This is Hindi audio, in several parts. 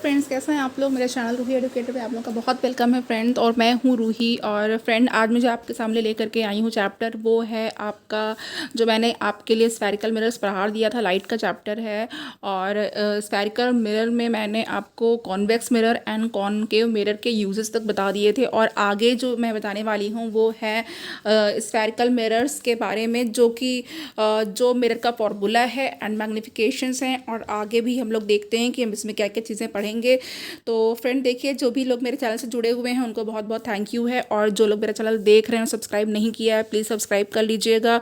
फ्रेंड्स, कैसे हैं आप लोग। मेरे चैनल रूही एडुकेटर पे आप लोगों का बहुत वेलकम है फ्रेंड। और मैं हूँ रूही। और फ्रेंड, आज मुझे आपके सामने लेकर के आई हूँ चैप्टर, वो है आपका जो मैंने आपके लिए स्फेरिकल मिरर्स पढ़ा दिया था, लाइट का चैप्टर है। और स्फेरिकल मिरर में मैंने आपको convex mirror and concave mirror के यूजेस तक बता दिए थे। और आगे जो मैं बताने वाली हूँ वो है स्फेरिकल मिरर्स के बारे में, जो कि जो मिरर का फॉर्मूला है एंड मैग्निफिकेशंस हैं। और आगे भी हम लोग देखते हैं कि हम इसमें क्या क्या चीज़ें पढ़ेंगे। तो फ्रेंड देखिए, जो भी लोग मेरे चैनल से जुड़े हुए हैं उनको बहुत बहुत थैंक यू है। और जो लोग मेरा चैनल देख रहे हैं सब्सक्राइब नहीं किया है, प्लीज़ सब्सक्राइब कर लीजिएगा।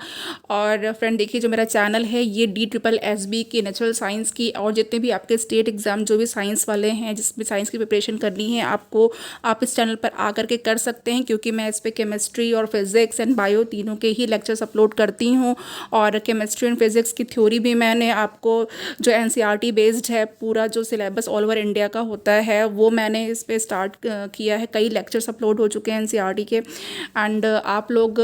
और फ्रेंड देखिए, जो मेरा चैनल है ये DSSB की नेचुरल साइंस की, और जितने भी आपके स्टेट एग्ज़ाम जो भी साइंस वाले हैं, जिसमें साइंस की प्रिपरेशन करनी है आपको, आप इस चैनल पर आकर के कर सकते हैं। क्योंकि मैं इस पर केमिस्ट्री और फिज़िक्स एंड बायो तीनों के ही लेक्चर्स अपलोड करती हूँ। और केमिस्ट्री एंड फिज़िक्स की थ्योरी भी मैंने आपको, जो NCERT बेस्ड है, पूरा जो सिलेबस ऑल ओवर इंडिया का होता है वो मैंने इस पे स्टार्ट किया है। कई लेक्चर्स अपलोड हो चुके हैं NCERT के। एंड आप लोग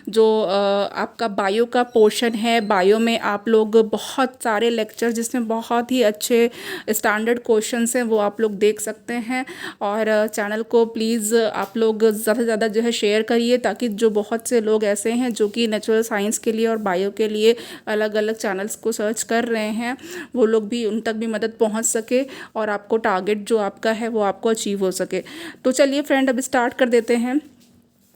जो आपका बायो का पोर्शन है, बायो में आप लोग बहुत सारे लेक्चर्स जिसमें बहुत ही अच्छे स्टैंडर्ड क्वेश्चंस हैं वो आप लोग देख सकते हैं। और चैनल को प्लीज़ आप लोग ज़्यादा से ज़्यादा जो है शेयर करिए, ताकि जो बहुत से लोग ऐसे हैं जो कि नेचुरल साइंस के लिए और बायो के लिए अलग अलग चैनल्स को सर्च कर रहे हैं, वो लोग भी, उन तक भी मदद पहुंच सके और आपको टारगेट जो आपका है वो आपको अचीव हो सके। तो चलिए फ्रेंड, अब स्टार्ट कर देते हैं।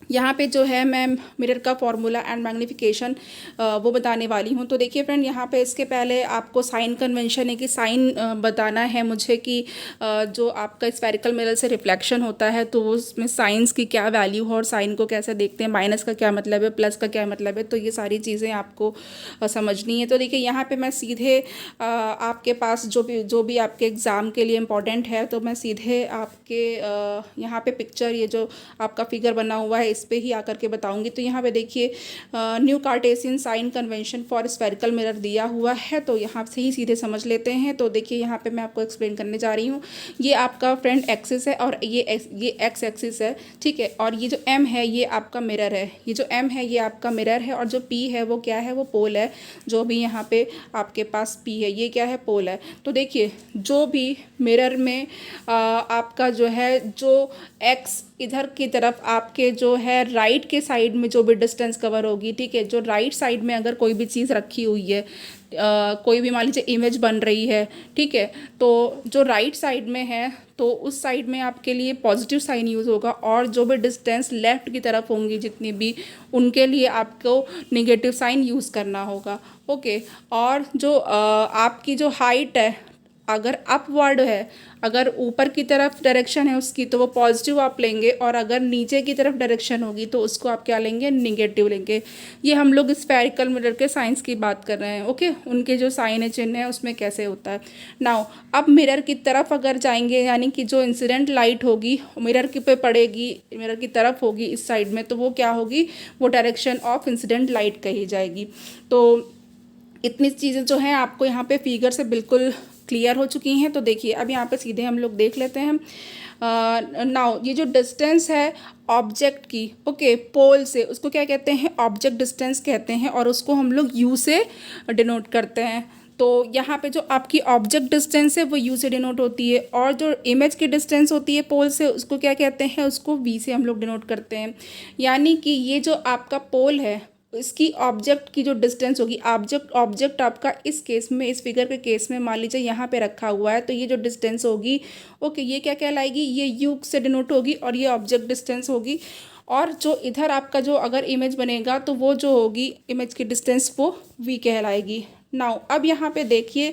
यहाँ पे जो है मैं मिरर का फॉर्मूला एंड मैग्नीफिकेशन वो बताने वाली हूँ। तो देखिए फ्रेंड, यहाँ पे इसके पहले आपको साइन कन्वेंशन है कि साइन बताना है मुझे कि जो आपका स्फेरिकल मिरर से रिफ्लेक्शन होता है तो उसमें साइंस की क्या वैल्यू है और साइन को कैसे देखते हैं, माइनस का क्या मतलब है, प्लस का क्या मतलब है। तो ये सारी चीज़ें आपको समझनी है। तो देखिए, यहाँ पर मैं सीधे आपके पास जो भी आपके एग्ज़ाम के लिए इम्पॉर्टेंट है, तो मैं सीधे आपके यहाँ पर पिक्चर, ये जो आपका फिगर बना हुआ है, इस पे ही आकर के बताऊंगी। तो यहाँ पे देखिए, new Cartesian sign convention for spherical mirror दिया हुआ है, तो यहाँ से ही सीधे समझ लेते हैं। तो देखिए, यहाँ पे मैं आपको एक्सप्लेन करने जा रही हूँ। ये आपका फ्रंट एक्सिस है और ये एक्स एक्सिस है, ठीक है। और ये जो M है ये आपका मिरर है, ये जो M है ये आपका मिरर है। और जो P है वो क्या है, वो पोल है। जो भी यहाँ पे आपके पास P है ये क्या है, पोल है। तो देखिए, जो भी मिरर में आपका जो है, जो X इधर की तरफ आपके जो है राइट के साइड में जो भी डिस्टेंस कवर होगी, ठीक है, जो राइट साइड में अगर कोई भी चीज़ रखी हुई है, कोई भी मान लीजिए इमेज बन रही है, ठीक है, तो जो राइट साइड में है तो उस साइड में आपके लिए पॉजिटिव साइन यूज़ होगा। और जो भी डिस्टेंस लेफ़्ट की तरफ होंगी जितनी भी, उनके लिए आपको निगेटिव साइन यूज़ करना होगा। ओके। और जो आपकी जो हाइट है, अगर अपवर्ड है, अगर ऊपर की तरफ डायरेक्शन है उसकी, तो वो पॉजिटिव आप लेंगे। और अगर नीचे की तरफ डायरेक्शन होगी तो उसको आप क्या लेंगे, निगेटिव लेंगे। ये हम लोग स्फेरिकल मिरर के साइंस की बात कर रहे हैं। ओके, उनके जो साइन है, चिन्ह है, उसमें कैसे होता है। नाउ अब मिरर की तरफ अगर जाएंगे, यानी कि जो इंसिडेंट लाइट होगी मिरर की पे पड़ेगी, मिरर की तरफ होगी इस साइड में, तो वो क्या होगी, वो डायरेक्शन ऑफ इंसिडेंट लाइट कही जाएगी। तो इतनी चीज़ें जो हैं आपको यहाँ पे फिगर से बिल्कुल क्लियर हो चुकी हैं। तो देखिए, अब यहाँ पे सीधे हम लोग देख लेते हैं। नाउ ये जो डिस्टेंस है ऑब्जेक्ट की, ओके, पोल से, उसको क्या कहते हैं, ऑब्जेक्ट डिस्टेंस कहते हैं। और उसको हम लोग U से डिनोट करते हैं। तो यहाँ पे जो आपकी ऑब्जेक्ट डिस्टेंस है वो U से डिनोट होती है। और जो इमेज की डिस्टेंस होती है पोल से, उसको क्या कहते हैं, उसको V से हम लोग डिनोट करते हैं। यानी कि ये जो आपका पोल है, इसकी ऑब्जेक्ट की जो डिस्टेंस होगी, ऑब्जेक्ट आपका इस केस में, इस फिगर के केस में मान लीजिए यहाँ पे रखा हुआ है, तो ये जो डिस्टेंस होगी, ओके, ये क्या कहलाएगी, ये U से डिनोट होगी और ये ऑब्जेक्ट डिस्टेंस होगी। और जो इधर आपका जो अगर इमेज बनेगा तो वो जो होगी इमेज की डिस्टेंस, वो V कहलाएगी। नाउ अब यहाँ पे देखिए,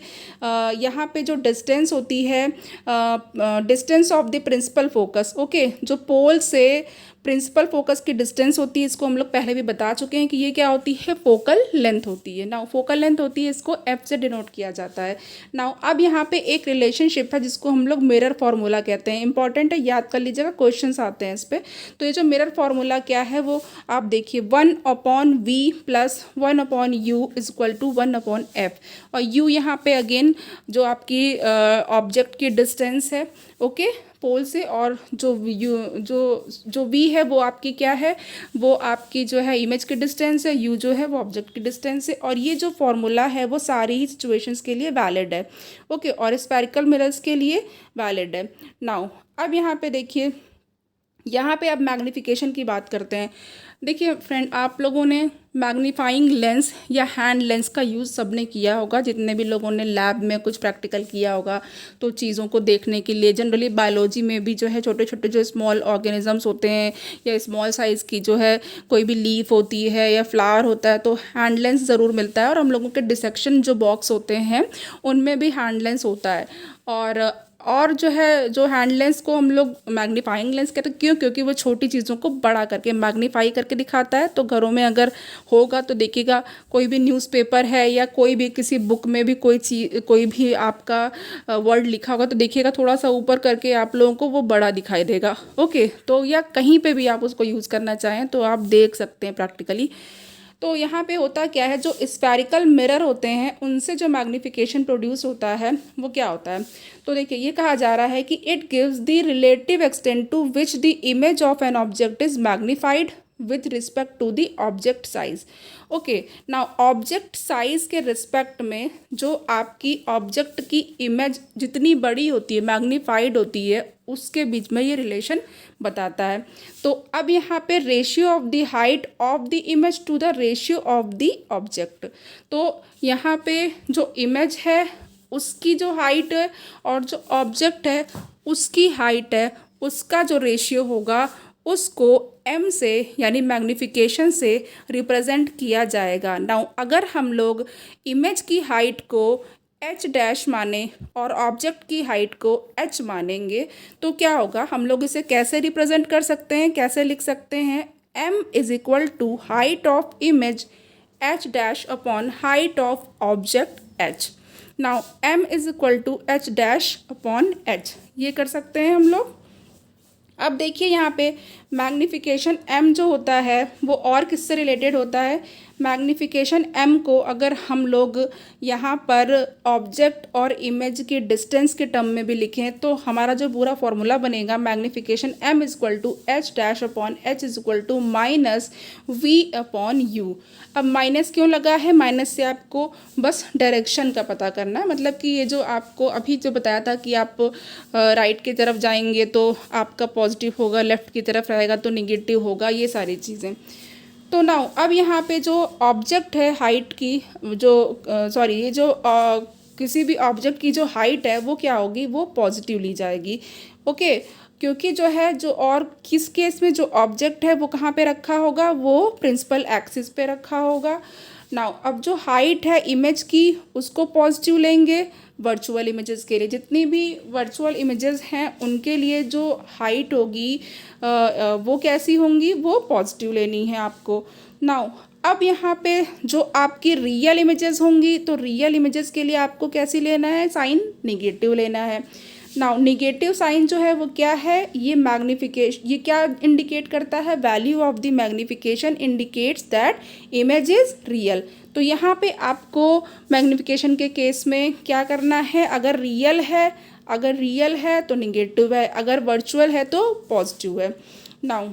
यहाँ पे जो डिस्टेंस होती है, distance of the principal focus, okay, जो पोल से प्रिंसिपल फोकस की डिस्टेंस होती है, इसको हम लोग पहले भी बता चुके हैं कि ये क्या होती है, फोकल लेंथ होती है। नाउ फोकल लेंथ होती है, इसको F से डिनोट किया जाता है। नाउ अब यहाँ पे एक रिलेशनशिप है जिसको हम लोग मिरर फार्मूला कहते हैं। इंपॉर्टेंट है, याद कर लीजिएगा, क्वेश्चंस आते हैं इस पर। तो ये जो मिरर फार्मूला क्या है, वो आप देखिए, 1/V plus 1/U is equal to 1/F। और U यहाँ पे अगेन जो आपकी ऑब्जेक्ट की डिस्टेंस है, ओके, पोल से, और जो यू जो वी है वो आपकी क्या है, वो आपकी जो है इमेज की डिस्टेंस है, यू जो है वो ऑब्जेक्ट की डिस्टेंस है। और ये जो फॉर्मूला है वो सारी ही सिचुएशंस के लिए वैलिड है, ओके, और स्फेरिकल मिरर्स के लिए वैलिड है। नाउ अब यहाँ पे देखिए, यहाँ पे अब मैग्नीफिकेशन की बात करते हैं। देखिए फ्रेंड, आप लोगों ने मैग्नीफाइंग लेंस या हैंड लेंस का यूज़ सबने किया होगा, जितने भी लोगों ने लैब में कुछ प्रैक्टिकल किया होगा, तो चीज़ों को देखने के लिए जनरली बायोलॉजी में भी जो है छोटे छोटे जो स्मॉल ऑर्गेनिजम्स होते हैं या स्मॉल साइज़ की जो है कोई भी लीफ होती है या फ्लावर होता है, तो हैंड लेंस ज़रूर मिलता है। और हम लोगों के डिसेक्शन जो बॉक्स होते हैं उनमें भी हैंड लेंस होता है। और जो है, जो हैंड लेंस को हम लोग मैग्नीफाइंग लेंस कहते हैं, क्यों? क्योंकि वो छोटी चीज़ों को बड़ा करके मैग्नीफाई करके दिखाता है। तो घरों में अगर होगा तो देखिएगा, कोई भी न्यूज़पेपर है या कोई भी किसी बुक में भी कोई चीज़, कोई भी आपका वर्ड लिखा होगा तो देखिएगा थोड़ा सा ऊपर करके आप लोगों को वो बड़ा दिखाई देगा, ओके। तो या कहीं पे भी आप उसको यूज़ करना चाहें तो आप देख सकते हैं प्रैक्टिकली। तो यहाँ पे होता क्या है, जो स्फेरिकल मिरर होते हैं उनसे जो मैग्नीफिकेशन प्रोड्यूस होता है वो क्या होता है, तो देखिए ये कहा जा रहा है कि it gives the relative extent to which the image of an object is magnified with respect to the object size, okay. Now object size के रिस्पेक्ट में जो आपकी ऑब्जेक्ट की इमेज जितनी बड़ी होती है, मैग्नीफाइड होती है, उसके बीच में ये रिलेशन बताता है। तो अब यहाँ पे ratio of the height of the image to the ratio of the object, तो यहाँ पे जो इमेज है उसकी जो हाइट है और जो ऑब्जेक्ट है उसकी हाइट है, उसका जो रेशियो होगा उसको m से यानी मैग्नीफिकेशन से रिप्रेजेंट किया जाएगा। नाउ अगर हम लोग इमेज की हाइट को h डैश माने और ऑब्जेक्ट की हाइट को h मानेंगे तो क्या होगा, हम लोग इसे कैसे रिप्रेजेंट कर सकते हैं, कैसे लिख सकते हैं, m is equal to height of image h dash upon height of object h। Now m is equal to h dash upon h, ये कर सकते हैं हम लोग। अब देखिए यहाँ पे मैग्नीफिकेशन m जो होता है वो और किससे रिलेटेड होता है, मैग्नीफिकेशन m को अगर हम लोग यहाँ पर ऑब्जेक्ट और इमेज की डिस्टेंस के टर्म में भी लिखें तो हमारा जो पूरा फॉर्मूला बनेगा, magnification m is equal to h dash upon h is equal to minus v upon u। अब माइनस क्यों लगा है, माइनस से आपको बस डायरेक्शन का पता करना है, मतलब कि ये जो आपको अभी जो बताया था कि आप राइट की तरफ जाएंगे तो आपका पॉजिटिव होगा, लेफ़्ट की तरफ रहेगा तो निगेटिव होगा, ये सारी चीज़ें। तो नाउ अब यहाँ पे जो ऑब्जेक्ट है हाइट की, जो सॉरी ये जो किसी भी ऑब्जेक्ट की जो हाइट है वो क्या होगी, वो पॉजिटिव ली जाएगी, ओके। क्योंकि जो है जो और किस केस में जो ऑब्जेक्ट है वो कहाँ पे रखा होगा, वो प्रिंसिपल एक्सिस पे रखा होगा। नाउ अब जो हाइट है इमेज की उसको पॉजिटिव लेंगे वर्चुअल इमेजेस के लिए, जितनी भी वर्चुअल इमेजेस हैं उनके लिए जो हाइट होगी वो कैसी होंगी, वो पॉजिटिव लेनी है आपको। नाउ अब यहाँ पे जो आपकी रियल इमेजेस होंगी तो रियल इमेजेस के लिए आपको कैसी लेना है, साइन निगेटिव लेना है। नाउ निगेटिव साइन जो है वो क्या है, ये मैग्नीफिकेशन, ये क्या इंडिकेट करता है, value of the magnification indicates that image is real. तो यहाँ पे आपको मैग्नीफिकेशन के केस में क्या करना है, अगर रियल है तो निगेटिव है, अगर वर्चुअल है तो पॉजिटिव है। नाउ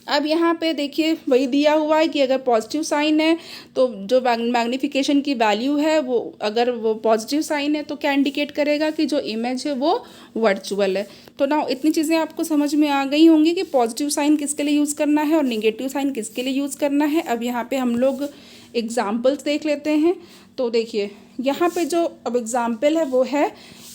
अब यहाँ पे देखिए वही दिया हुआ है कि अगर पॉजिटिव साइन है तो जो मैग्नीफिकेशन की वैल्यू है वो, अगर वो पॉजिटिव साइन है तो क्या इंडिकेट करेगा कि जो इमेज है वो वर्चुअल है। तो ना इतनी चीज़ें आपको समझ में आ गई होंगी कि पॉजिटिव साइन किसके लिए यूज़ करना है और निगेटिव साइन किसके लिए यूज़ करना है। अब यहाँ पे हम लोग एग्जाम्पल्स देख लेते हैं। तो देखिए यहाँ पे जो अब एग्जाम्पल है वो है,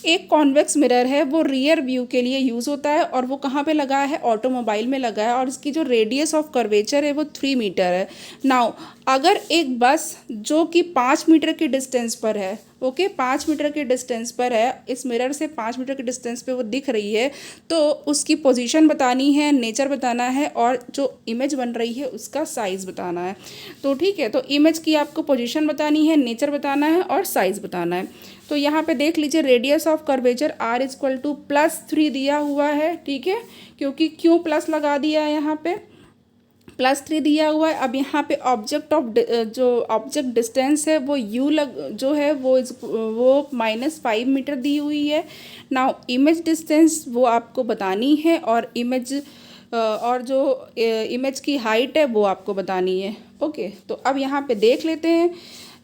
एक कॉन्वेक्स मिरर है, वो रियर व्यू के लिए यूज़ होता है और वो कहाँ पे लगा है, ऑटोमोबाइल में लगा है और इसकी जो रेडियस ऑफ कर्वेचर है वो 3 मीटर है। नाउ अगर एक बस जो कि 5 मीटर की डिस्टेंस पर है, ओके 5 मीटर के डिस्टेंस पर है, इस मिरर से 5 मीटर के डिस्टेंस पे वो दिख रही है, तो उसकी पोजीशन बतानी है, नेचर बताना है और जो इमेज बन रही है उसका साइज़ बताना है। तो ठीक है, तो इमेज की आपको पोजीशन बतानी है, नेचर बताना है और साइज़ बताना है। तो यहाँ पे देख लीजिए radius of curvature r equal to +3 दिया हुआ है, ठीक है। क्योंकि क्यों प्लस लगा दिया है यहाँ पे, +3 दिया हुआ है। अब यहाँ पे जो ऑब्जेक्ट डिस्टेंस है वो जो है वो -5 मीटर दी हुई है। नाउ इमेज डिस्टेंस वो आपको बतानी है और जो इमेज की हाइट है वो आपको बतानी है। ओके, तो अब यहाँ पे देख लेते हैं।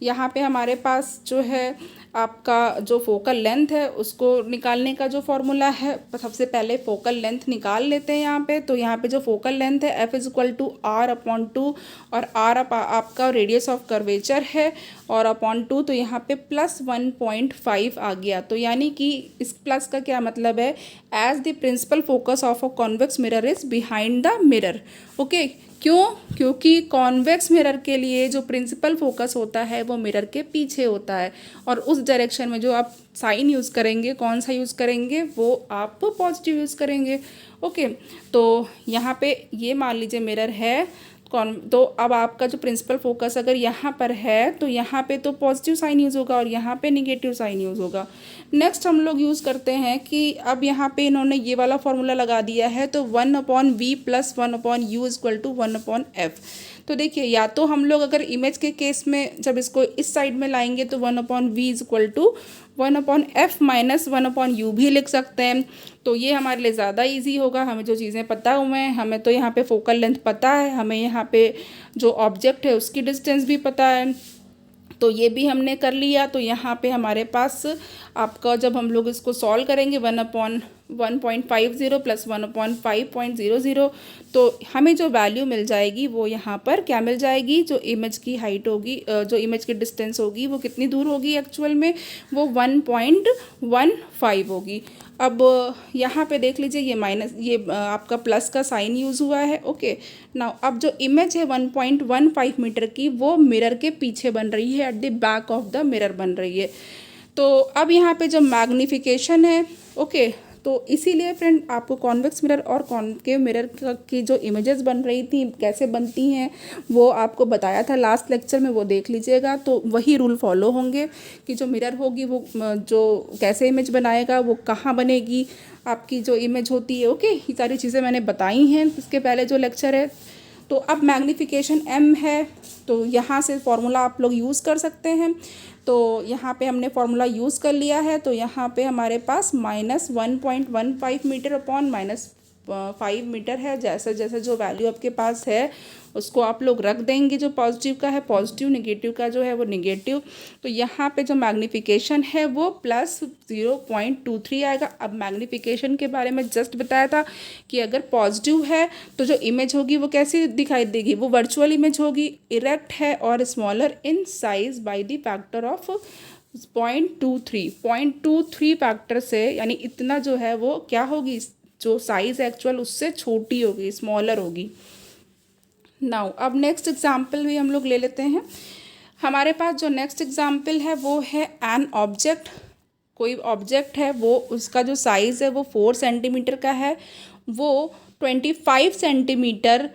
यहाँ पे हमारे पास जो है आपका जो फोकल लेंथ है उसको निकालने का जो फॉर्मूला है, सबसे पहले फोकल लेंथ निकाल लेते हैं यहाँ पे। तो यहाँ पे जो फोकल लेंथ है F=R/2 और R आपका रेडियस ऑफ कर्वेचर है और अपॉन 2, तो यहाँ पे +1.5 आ गया। तो यानी कि इस प्लस का क्या मतलब है, as the principal focus of a convex mirror is behind the mirror. Okay, क्यों? क्योंकि कॉन्वेक्स मिरर के लिए जो प्रिंसिपल फोकस होता है वो मिरर के पीछे होता है और उस डायरेक्शन में जो आप साइन यूज़ करेंगे, कौन सा यूज़ करेंगे, वो आप पॉजिटिव यूज़ करेंगे। ओके, तो यहाँ पे ये मान लीजिए मिरर है तो अब आपका जो प्रिंसिपल फोकस अगर यहाँ पर है तो यहाँ पे तो पॉजिटिव साइन यूज़ होगा और यहाँ पे निगेटिव साइन यूज़ होगा। नेक्स्ट हम लोग यूज़ करते हैं कि अब यहाँ पे इन्होंने ये वाला फॉर्मूला लगा दिया है, तो 1/v + 1/u = 1/f। तो देखिए, या तो हम लोग अगर इमेज के केस में जब इसको इस साइड में लाएंगे तो 1/v = 1/f - 1/u भी लिख सकते हैं। तो ये हमारे लिए ज़्यादा इजी होगा, हमें जो चीज़ें पता हुए हैं, हमें तो यहाँ पे फोकल लेंथ पता है, हमें यहाँ पे जो ऑब्जेक्ट है उसकी डिस्टेंस भी पता है, तो ये भी हमने कर लिया। तो यहाँ पे हमारे पास आपका जब हम लोग इसको सॉल्व करेंगे 1/1.50 + 1/5.00, तो हमें जो वैल्यू मिल जाएगी वो यहाँ पर क्या मिल जाएगी, जो इमेज की हाइट होगी, जो इमेज की डिस्टेंस होगी वो कितनी दूर होगी एक्चुअल में, वो 1.15 होगी। अब यहाँ पे देख लीजिए ये आपका प्लस का साइन यूज़ हुआ है। ओके, नाउ अब जो इमेज है 1.15 मीटर की वो मिरर के पीछे बन रही है, at the back of the mirror बन रही है। तो अब यहाँ पे जो मैग्नीफिकेशन है, ओके, तो इसीलिए फ्रेंड आपको कॉन्वेक्स मिरर और कॉनकेव मिरर की जो इमेजेस बन रही थी कैसे बनती हैं वो आपको बताया था लास्ट लेक्चर में, वो देख लीजिएगा। तो वही रूल फॉलो होंगे कि जो मिरर होगी वो जो कैसे इमेज बनाएगा, वो कहाँ बनेगी, आपकी जो इमेज होती है। ओके, ये सारी चीज़ें मैंने बताई हैं इसके पहले जो लेक्चर है। तो अब मैग्नीफिकेशन m है, तो यहाँ से फॉर्मूला आप लोग यूज़ कर सकते हैं। तो यहाँ पे हमने फॉर्मूला यूज़ कर लिया है, तो यहाँ पे हमारे पास -1.15 मीटर अपॉन -5 मीटर है। जैसे जैसे जो वैल्यू आपके पास है उसको आप लोग रख देंगे, जो पॉजिटिव का है पॉजिटिव, निगेटिव का जो है वो निगेटिव। तो यहाँ पे जो मैग्नीफिकेशन है वो +0.23 आएगा। अब मैग्नीफिकेशन के बारे में जस्ट बताया था कि अगर पॉजिटिव है तो जो इमेज होगी वो कैसी दिखाई देगी, वो वर्चुअल इमेज होगी, इरेक्ट है और smaller in size by the factor of 0.23 factor से, यानी इतना जो है वो क्या होगी, जो साइज़ एक्चुअल उससे छोटी होगी, स्मॉलर होगी। नाउ अब नेक्स्ट एग्जाम्पल भी हम लोग ले लेते हैं। हमारे पास जो नेक्स्ट एग्जाम्पल है वो है एन ऑब्जेक्ट। कोई ऑब्जेक्ट है, वो उसका जो साइज़ है वो 4 सेंटीमीटर का है, वो 25 सेंटीमीटर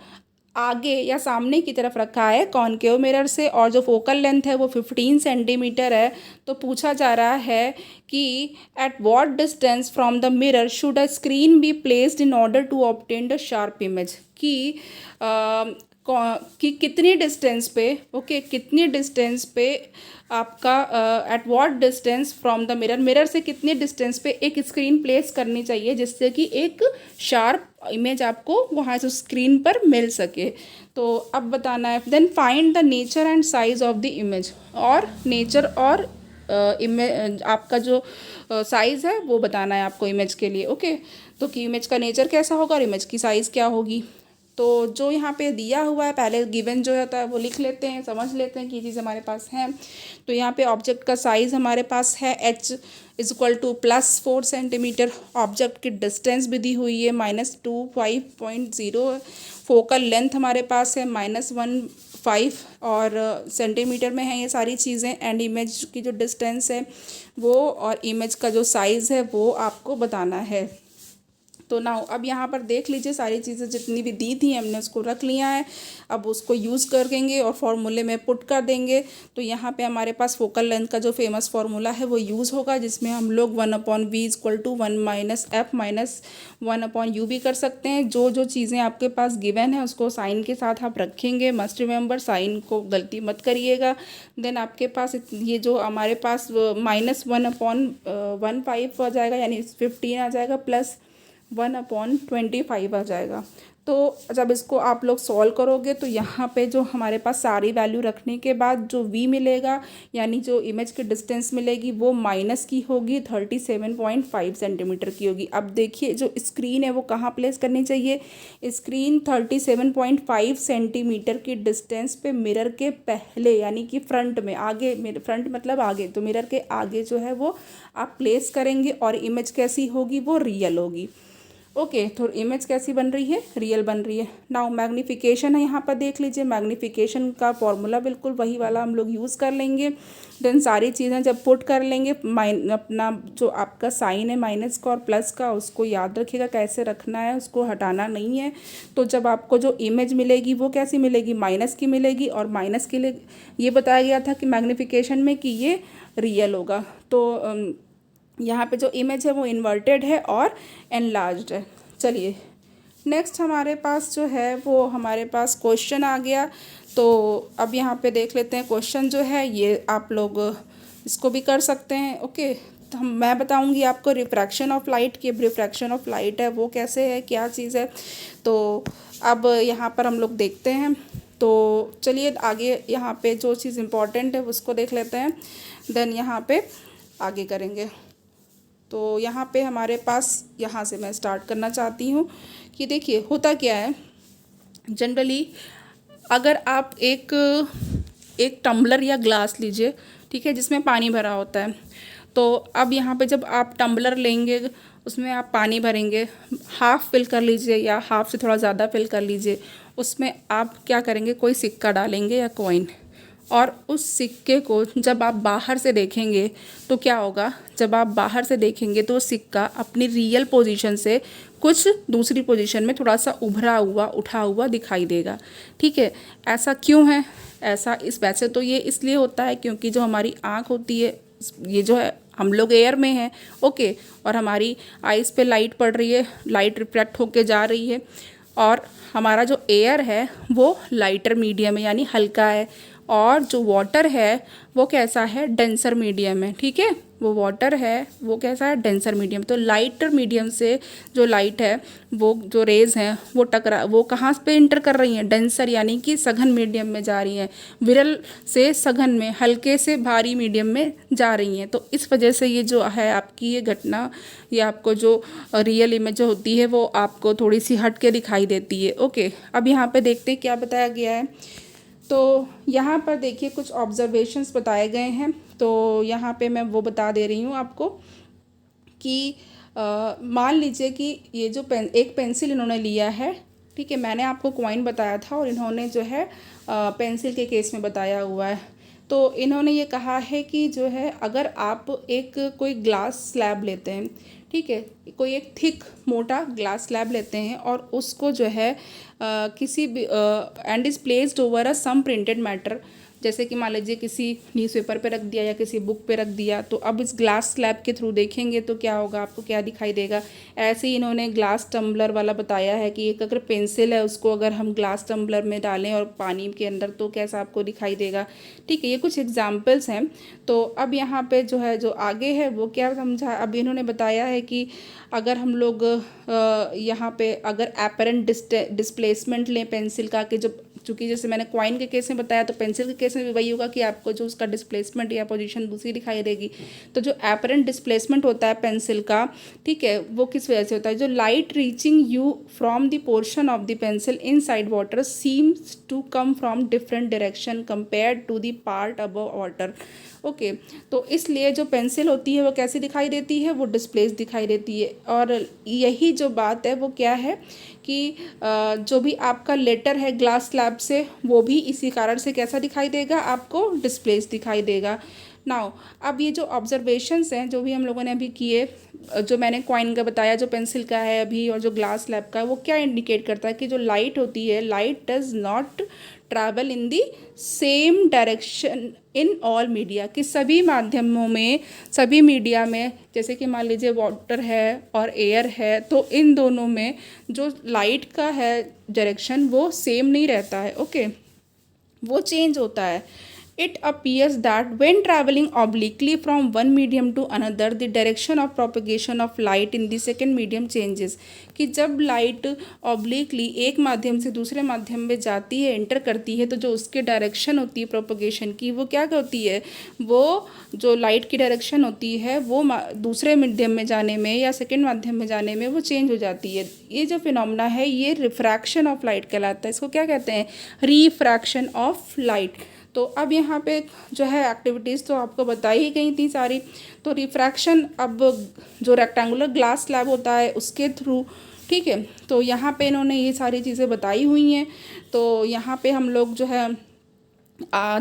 आगे या सामने की तरफ रखा है कॉनकेव मिरर से, और जो फोकल लेंथ है वो 15 सेंटीमीटर है। तो पूछा जा रहा है कि at what distance from the mirror should a screen be placed in order to obtain the sharp image, कि कितनी डिस्टेंस पे, ओके, कितनी डिस्टेंस पे आपका at what distance from the mirror से कितनी डिस्टेंस पे एक स्क्रीन प्लेस करनी चाहिए जिससे कि एक शार्प इमेज आपको वहाँ से स्क्रीन पर मिल सके। तो अब बताना है, then find the nature and size of the image, और नेचर और इमेज आपका जो साइज़ है वो बताना है आपको इमेज के लिए। ओके, तो कि इमेज का नेचर कैसा होगा और इमेज की साइज़ क्या होगी। तो जो यहाँ पे दिया हुआ है, पहले गिवन जो होता है वो लिख लेते हैं, समझ लेते हैं कि ये चीज़ हमारे पास है। तो यहाँ पे ऑब्जेक्ट का साइज़ हमारे पास है h = +4 सेंटीमीटर। ऑब्जेक्ट की डिस्टेंस भी दी हुई है -25.0। फोकल लेंथ हमारे पास है -1.5 और सेंटीमीटर में है ये सारी चीज़ें। एंड इमेज की जो डिस्टेंस है वो, और इमेज का जो साइज़ है वो आपको बताना है। तो नाउ अब यहाँ पर देख लीजिए सारी चीज़ें जितनी भी दी थी हमने उसको रख लिया है। अब उसको यूज़ करेंगे और फॉर्मूले में पुट कर देंगे। तो यहाँ पे हमारे पास फोकल लेंथ का जो फेमस फार्मूला है वो यूज़ होगा, जिसमें हम लोग 1/v = 1-f-1/u भी कर सकते हैं। जो जो चीज़ें आपके पास गिवन है उसको साइन के साथ आप रखेंगे। मस्ट रिमेंबर, साइन को गलती मत करिएगा। देन आपके पास ये जो हमारे पास -1/1.15 आ जाएगा, यानी 15 आ जाएगा, प्लस 1/25 आ जाएगा। तो जब इसको आप लोग सॉल्व करोगे तो यहाँ पे जो हमारे पास सारी वैल्यू रखने के बाद जो v मिलेगा, यानी जो इमेज की डिस्टेंस मिलेगी वो माइनस की होगी, 37.5 सेंटीमीटर की होगी। अब देखिए जो स्क्रीन है वो कहाँ प्लेस करनी चाहिए। स्क्रीन 37.5 सेंटीमीटर की डिस्टेंस पे मिरर के पहले, यानी कि फ्रंट में, आगे, फ्रंट मतलब आगे, तो मिरर के आगे जो है वो आप प्लेस करेंगे और इमेज कैसी होगी, वो रियल होगी। ओके, तो इमेज कैसी बन रही है, रियल बन रही है। नाउ मैग्नीफिकेशन है, यहाँ पर देख लीजिए मैग्नीफिकेशन का फॉर्मूला बिल्कुल वही वाला हम लोग यूज़ कर लेंगे। देन सारी चीज़ें जब पुट कर लेंगे, अपना जो आपका साइन है माइनस का और प्लस का, उसको याद रखिएगा कैसे रखना है, उसको हटाना नहीं है। तो जब आपको जो इमेज मिलेगी वो कैसी मिलेगी, माइनस की मिलेगी, और माइनस के लिए ये बताया गया था कि मैग्नीफिकेशन में कि ये रियल होगा। तो यहाँ पे जो इमेज है वो इन्वर्टेड है और एनलार्ज्ड है। चलिए नेक्स्ट हमारे पास जो है वो हमारे पास क्वेश्चन आ गया। तो अब यहाँ पे देख लेते हैं क्वेश्चन जो है, ये आप लोग इसको भी कर सकते हैं। ओके, तो मैं बताऊँगी आपको रिफ्रैक्शन ऑफ लाइट की। रिफ्रैक्शन ऑफ लाइट है वो कैसे है, क्या चीज़ है। तो अब यहाँ पर हम लोग देखते हैं। तो चलिए आगे यहाँ पे जो चीज़ इम्पॉर्टेंट है उसको देख लेते हैं, देन यहाँ पे आगे करेंगे। तो यहाँ पे हमारे पास, यहाँ से मैं स्टार्ट करना चाहती हूँ कि देखिए होता क्या है। जनरली अगर आप एक टम्बलर या ग्लास लीजिए, ठीक है, जिसमें पानी भरा होता है। तो अब यहाँ पे जब आप टम्बलर लेंगे उसमें आप पानी भरेंगे, हाफ़ फिल कर लीजिए या हाफ़ से थोड़ा ज़्यादा फिल कर लीजिए। उसमें आप क्या करेंगे, कोई सिक्का डालेंगे या कॉइन, और उस सिक्के को जब आप बाहर से देखेंगे तो क्या होगा, जब आप बाहर से देखेंगे तो सिक्का अपनी रियल पोजीशन से कुछ दूसरी पोजीशन में थोड़ा सा उभरा हुआ, उठा हुआ दिखाई देगा। ठीक है, ऐसा क्यों है, ऐसा वैसे तो ये इसलिए होता है क्योंकि जो हमारी आँख होती है, ये जो है हम लोग एयर में हैं, ओके, और हमारी आइज़ पे लाइट पड़ रही है, लाइट रिफ्लेक्ट होके जा रही है, और हमारा जो एयर है वो लाइटर मीडियम है, यानी हल्का है, और जो वाटर है वो कैसा है, डेंसर मीडियम है। ठीक है, वो वाटर है वो कैसा है, डेंसर मीडियम। तो लाइटर मीडियम से जो लाइट है, वो जो रेज़ हैं वो कहाँ पे इंटर कर रही हैं, डेंसर यानी कि सघन मीडियम में जा रही हैं, विरल से सघन में, हल्के से भारी मीडियम में जा रही हैं। तो इस वजह से ये जो है आपकी ये घटना, ये आपको जो रियल इमेज जो होती है वो आपको थोड़ी सी हट के दिखाई देती है। ओके, अब यहाँ पे देखते हैं क्या बताया गया है। तो यहाँ पर देखिए कुछ ऑब्जर्वेशंस बताए गए हैं। तो यहाँ पे मैं वो बता दे रही हूँ आपको कि मान लीजिए कि ये जो एक पेंसिल इन्होंने लिया है, ठीक है, मैंने आपको कॉइन बताया था और इन्होंने जो है पेंसिल के केस में बताया हुआ है। तो इन्होंने ये कहा है कि जो है अगर आप कोई ग्लास स्लैब लेते हैं, ठीक है, कोई एक थिक मोटा ग्लास स्लैब लेते हैं और उसको जो है किसी भी end is placed over a some printed matter, जैसे कि मान लीजिए किसी न्यूज़पेपर पे रख दिया या किसी बुक पे रख दिया। तो अब इस ग्लास स्लैब के थ्रू देखेंगे तो क्या होगा, आपको क्या दिखाई देगा। ऐसे ही इन्होंने ग्लास टम्बलर वाला बताया है कि एक अगर पेंसिल है उसको अगर हम ग्लास टम्बलर में डालें और पानी के अंदर तो कैसा आपको दिखाई देगा। ठीक है, ये कुछ एग्जाम्पल्स हैं। तो अब यहाँ पे जो है जो आगे है वो क्या समझा, अब इन्होंने बताया है कि अगर हम लोग यहाँ पे अगर एपरेंट डिस्प्लेसमेंट लें पेंसिल का, कि जो चूँकि जैसे मैंने कॉइन के केस में बताया तो पेंसिल के केस में भी वही होगा कि आपको जो उसका डिस्प्लेसमेंट या पोजीशन दूसरी दिखाई देगी। तो जो एपरेंट डिस्प्लेसमेंट होता है पेंसिल का, ठीक है, वो किस वजह से होता है, जो light reaching you from the portion of the pencil inside water seems to come from different direction compare to the part above water. Okay, तो इसलिए जो पेंसिल होती है वो कैसी दिखाई देती है, वो डिस्प्लेस दिखाई देती है। और यही जो बात है वो क्या है कि जो भी आपका लेटर है ग्लास स्लैब से, वो भी इसी कारण से कैसा दिखाई देगा, आपको डिस्प्लेस दिखाई देगा। नाउ अब ये जो ऑब्जर्वेशंस हैं जो भी हम लोगों ने अभी किए, जो मैंने कॉइन का बताया, जो पेंसिल का है अभी, और जो ग्लास स्लैब का है, वो क्या इंडिकेट करता है कि जो लाइट होती है, light does not travel in the same direction in all media, कि सभी माध्यमों में, सभी मीडिया में, जैसे कि मान लीजिए वाटर है और एयर है, तो इन दोनों में जो लाइट का है डायरेक्शन वो सेम नहीं रहता है। ओके, वो चेंज होता है। It appears that when traveling obliquely from one medium to another, the direction of propagation of light in the second medium changes, कि जब लाइट ऑब्लिकली एक माध्यम से दूसरे माध्यम में जाती है, एंटर करती है, तो जो उसकी डायरेक्शन होती है प्रोपगेशन की, वो क्या होती है, वो जो लाइट की डायरेक्शन होती है वो दूसरे मीडियम में जाने में या सेकेंड माध्यम में जाने में वो चेंज हो जाती है। ये जो फिनोमेना है ये रिफ्रैक्शन ऑफ लाइट कहलाता है। इसको क्या कहते हैं, रिफ्रैक्शन ऑफ लाइट। तो अब यहाँ पे जो है एक्टिविटीज़ तो आपको बताई ही गई थी सारी। तो रिफ्रैक्शन अब जो रेक्टेंगुलर ग्लास स्लैब होता है उसके थ्रू, ठीक है, तो यहाँ पे इन्होंने ये सारी चीज़ें बताई हुई हैं। तो यहाँ पे हम लोग जो है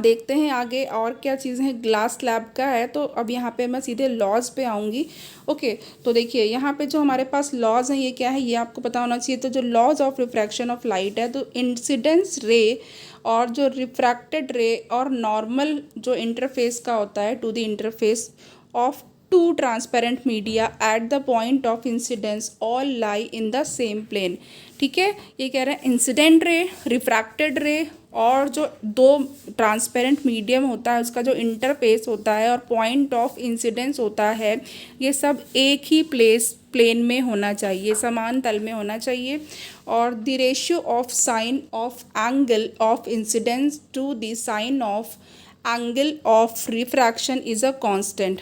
देखते हैं आगे और क्या चीज़ें हैं। ग्लास स्लैब का है, तो अब यहाँ पे मैं सीधे लॉज पे आऊँगी। ओके, तो देखिए यहाँ पे जो हमारे पास लॉज हैं ये क्या है, ये आपको पता होना चाहिए। तो जो laws of refraction of light है, तो इंसिडेंस रे और जो रिफ्रैक्टेड रे और नॉर्मल जो इंटरफेस का होता है to the interface of two transparent media at the point of incidence all lie in the same plane. ठीक है, ये कह रहे हैं इंसिडेंट रे, रिफ्रैक्टेड रे और जो दो ट्रांसपेरेंट मीडियम होता है उसका जो इंटरफेस होता है और पॉइंट ऑफ इंसिडेंस होता है, ये सब एक ही प्लेन में होना चाहिए, समान तल में होना चाहिए। और the ratio of sine of angle of incidence to the sine of angle of refraction is a constant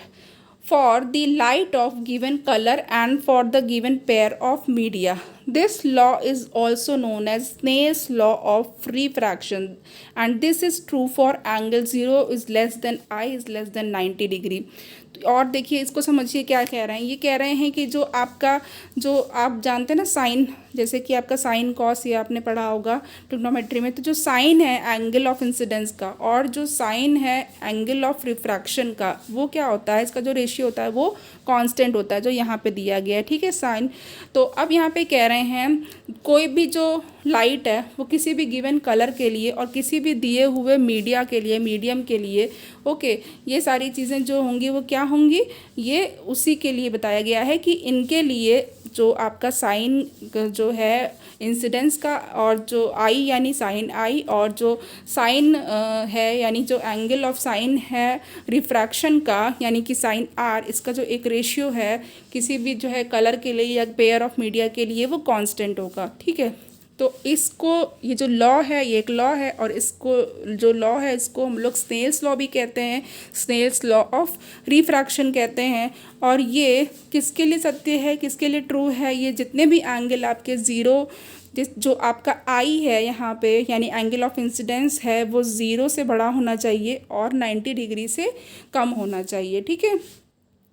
for the light of given color and for the given pair of media. This law is also known as Snell's law of refraction, and this is true for angle 0 is less than I is less than 90 degree. और देखिए इसको समझिए क्या कह रहे हैं। ये कह रहे हैं कि जो आपका, जो आप जानते हैं ना साइन, जैसे कि आपका साइन कॉस, ये आपने पढ़ा होगा ट्रिग्नोमेट्री में, तो जो साइन है एंगल ऑफ इंसिडेंस का और जो साइन है एंगल ऑफ रिफ्रैक्शन का, वो क्या होता है, इसका जो रेशियो होता है वो कांस्टेंट होता है, जो यहाँ पे दिया गया है। ठीक है, साइन। तो अब यहाँ पे कह रहे हैं कोई भी जो लाइट है वो किसी भी गिवन कलर के लिए और किसी भी दिए हुए मीडिया के लिए, मीडियम के लिए, ओके, ये सारी चीज़ें जो होंगी वो क्या होंगी, ये उसी के लिए बताया गया है कि इनके लिए जो आपका साइन जो है इंसिडेंस का और जो आई यानी साइन आई और जो साइन है यानी जो एंगल ऑफ साइन है रिफ्रैक्शन का यानी कि साइन आर, इसका जो एक रेशियो है किसी भी जो है कलर के लिए या पेयर ऑफ मीडिया के लिए वो कांस्टेंट होगा। ठीक है, तो इसको, ये जो लॉ है ये एक लॉ है और इसको जो लॉ है इसको हम लोग स्नेल्स लॉ भी कहते हैं, स्नेल्स लॉ ऑफ रिफ्रैक्शन कहते हैं। और ये किसके लिए सत्य है, किसके लिए ट्रू है, ये जितने भी एंगल आपके ज़ीरो, जो आपका आई है यहाँ पे यानी एंगल ऑफ इंसिडेंस है वो ज़ीरो से बड़ा होना चाहिए और 90 डिग्री से कम होना चाहिए। ठीक है,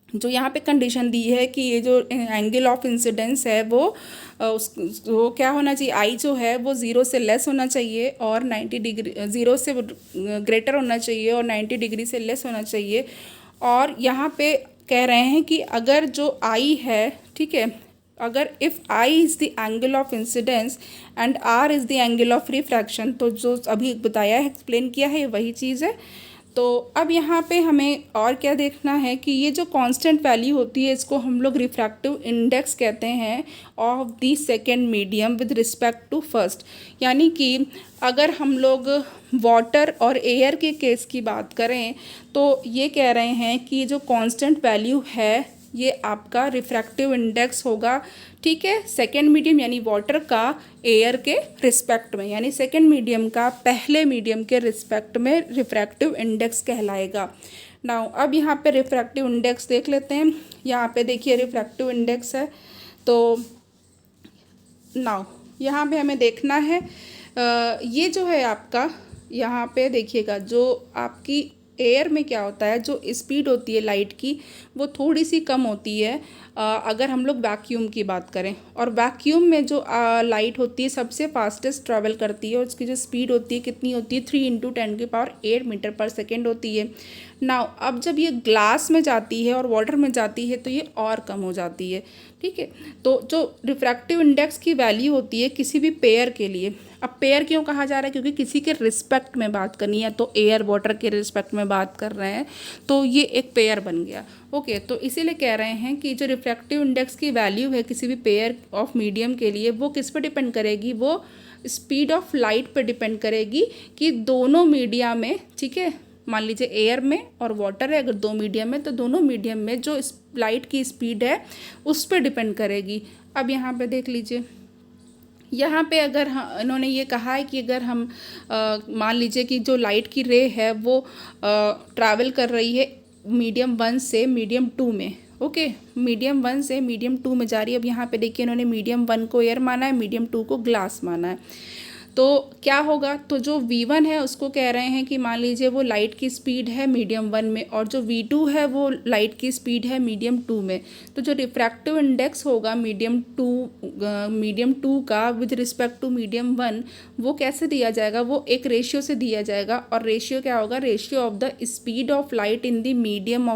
जो यहाँ पे कंडीशन दी है कि ये जो एंगल ऑफ इंसिडेंस है वो वो क्या होना चाहिए, आई जो है वो ज़ीरो से लेस होना चाहिए और 90 डिग्री, ज़ीरो से ग्रेटर होना चाहिए और 90 डिग्री से लेस होना चाहिए। और यहाँ पे कह रहे हैं कि अगर जो आई है, ठीक है, अगर if I is the angle of incidence and R is the angle of refraction, तो जो अभी बताया है, एक्सप्लेन किया है, वही चीज़ है। तो अब यहाँ पे हमें और क्या देखना है कि ये जो कांस्टेंट वैल्यू होती है इसको हम लोग रिफ्रैक्टिव इंडेक्स कहते हैं of the second medium with respect to first. यानी कि अगर हम लोग वाटर और एयर के केस की बात करें तो ये कह रहे हैं कि जो कांस्टेंट वैल्यू है ये आपका रिफ्रैक्टिव इंडेक्स होगा। ठीक है, सेकेंड मीडियम यानी वाटर का एयर के रिस्पेक्ट में, यानी सेकेंड मीडियम का पहले मीडियम के रिस्पेक्ट में रिफ्रैक्टिव इंडेक्स कहलाएगा। नाउ अब यहाँ पे रिफ्रैक्टिव इंडेक्स देख लेते हैं। यहाँ पे देखिए रिफ्रैक्टिव इंडेक्स है, तो नाउ यहाँ पे हमें देखना है ये जो है आपका, यहाँ पे देखिएगा जो आपकी एयर में क्या होता है, जो स्पीड होती है लाइट की वो थोड़ी सी कम होती है अगर हम लोग वैक्यूम की बात करें। और वैक्यूम में जो लाइट होती है सबसे फास्टेस्ट ट्रैवल करती है और उसकी जो स्पीड होती है कितनी होती है, 3 × 10⁸ मीटर पर सेकेंड होती है। नाउ अब जब ये ग्लास में जाती है और वाटर में जाती है तो ये और कम हो जाती है, ठीक है। तो जो रिफ्रैक्टिव इंडेक्स की वैल्यू होती है किसी भी पेयर के लिए, अब पेयर क्यों कहा जा रहा है, क्योंकि किसी के रिस्पेक्ट में बात करनी है, तो एयर वाटर के रिस्पेक्ट में बात कर रहे हैं तो ये एक पेयर बन गया। ओके, तो इसीलिए कह रहे हैं कि जो रिफ्रैक्टिव इंडेक्स की वैल्यू है किसी भी पेयर ऑफ मीडियम के लिए वो किस पर डिपेंड करेगी, वो स्पीड ऑफ लाइट पर डिपेंड करेगी कि दोनों मीडिया में, ठीक है, मान लीजिए एयर में और वाटर है, अगर दो मीडियम है तो दोनों मीडियम में जो लाइट की स्पीड है उस पर डिपेंड करेगी। अब यहाँ पे देख लीजिए, यहाँ पे अगर इन्होंने ये कहा है कि अगर हम मान लीजिए कि जो लाइट की रे है वो ट्रैवल कर रही है मीडियम 1 से मीडियम 2 में, ओके, मीडियम 1 से मीडियम 2 में जा रही है। अब यहाँ पे देखिए इन्होंने मीडियम 1 को एयर माना है, मीडियम 2 को ग्लास माना है, तो क्या होगा, तो जो V1 है उसको कह रहे हैं कि मान लीजिए वो लाइट की स्पीड है मीडियम 1 में और जो V2 है वो लाइट की स्पीड है मीडियम 2 में। तो जो रिफ्रैक्टिव इंडेक्स होगा मीडियम 2 का विद रिस्पेक्ट टू मीडियम 1 वो कैसे दिया जाएगा, वो एक रेशियो से दिया जाएगा। और रेशियो क्या होगा, ratio of the speed of light in the medium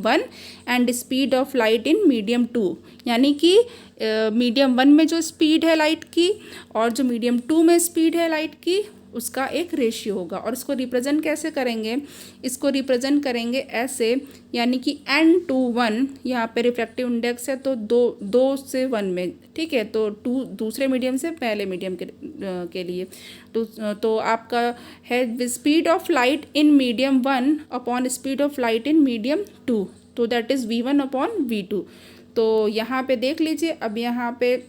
1 and speed of light in medium 2, यानी कि मीडियम 1 में जो स्पीड है लाइट की और जो मीडियम 2 में स्पीड है लाइट की उसका एक रेशियो होगा। और इसको रिप्रेजेंट कैसे करेंगे, इसको रिप्रेजेंट करेंगे ऐसे, यानी कि n/1 यहाँ पे रिफ्रैक्टिव इंडेक्स है तो 2 से 1 में, ठीक है, तो 2 दूसरे मीडियम से पहले मीडियम के लिए, तो आपका है speed of light in medium 1 upon speed of light in medium 2, तो that is V1 upon V2। तो यहाँ पे देख लीजिए, अब यहाँ पे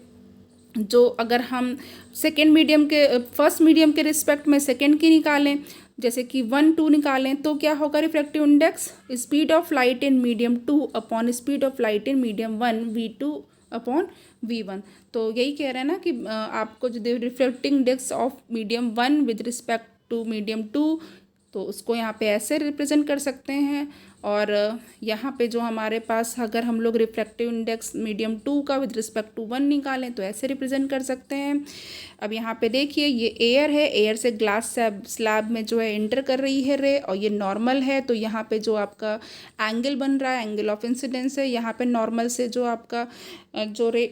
जो अगर हम फर्स्ट मीडियम के रिस्पेक्ट में सेकेंड की निकालें, जैसे कि 1 2 निकालें, तो क्या होगा refractive index, speed of light in medium 2 upon speed of light in medium 1 V2 upon V1। तो यही कह रहे हैं ना कि आपको जो refractive index of medium 1 with respect to medium 2, तो उसको यहाँ पे ऐसे रिप्रेजेंट कर सकते हैं। और यहाँ पे जो हमारे पास अगर हम लोग रिफ्रैक्टिव इंडेक्स मीडियम 2 का विद रिस्पेक्ट टू 1 निकालें तो ऐसे रिप्रेजेंट कर सकते हैं। अब यहाँ पे देखिए ये एयर है, एयर से ग्लास स्लैब में जो है इंटर कर रही है रे, और ये नॉर्मल है, तो यहाँ पे जो आपका एंगल बन रहा है एंगल ऑफ इंसिडेंस है, यहाँ पे नॉर्मल से जो आपका जो रे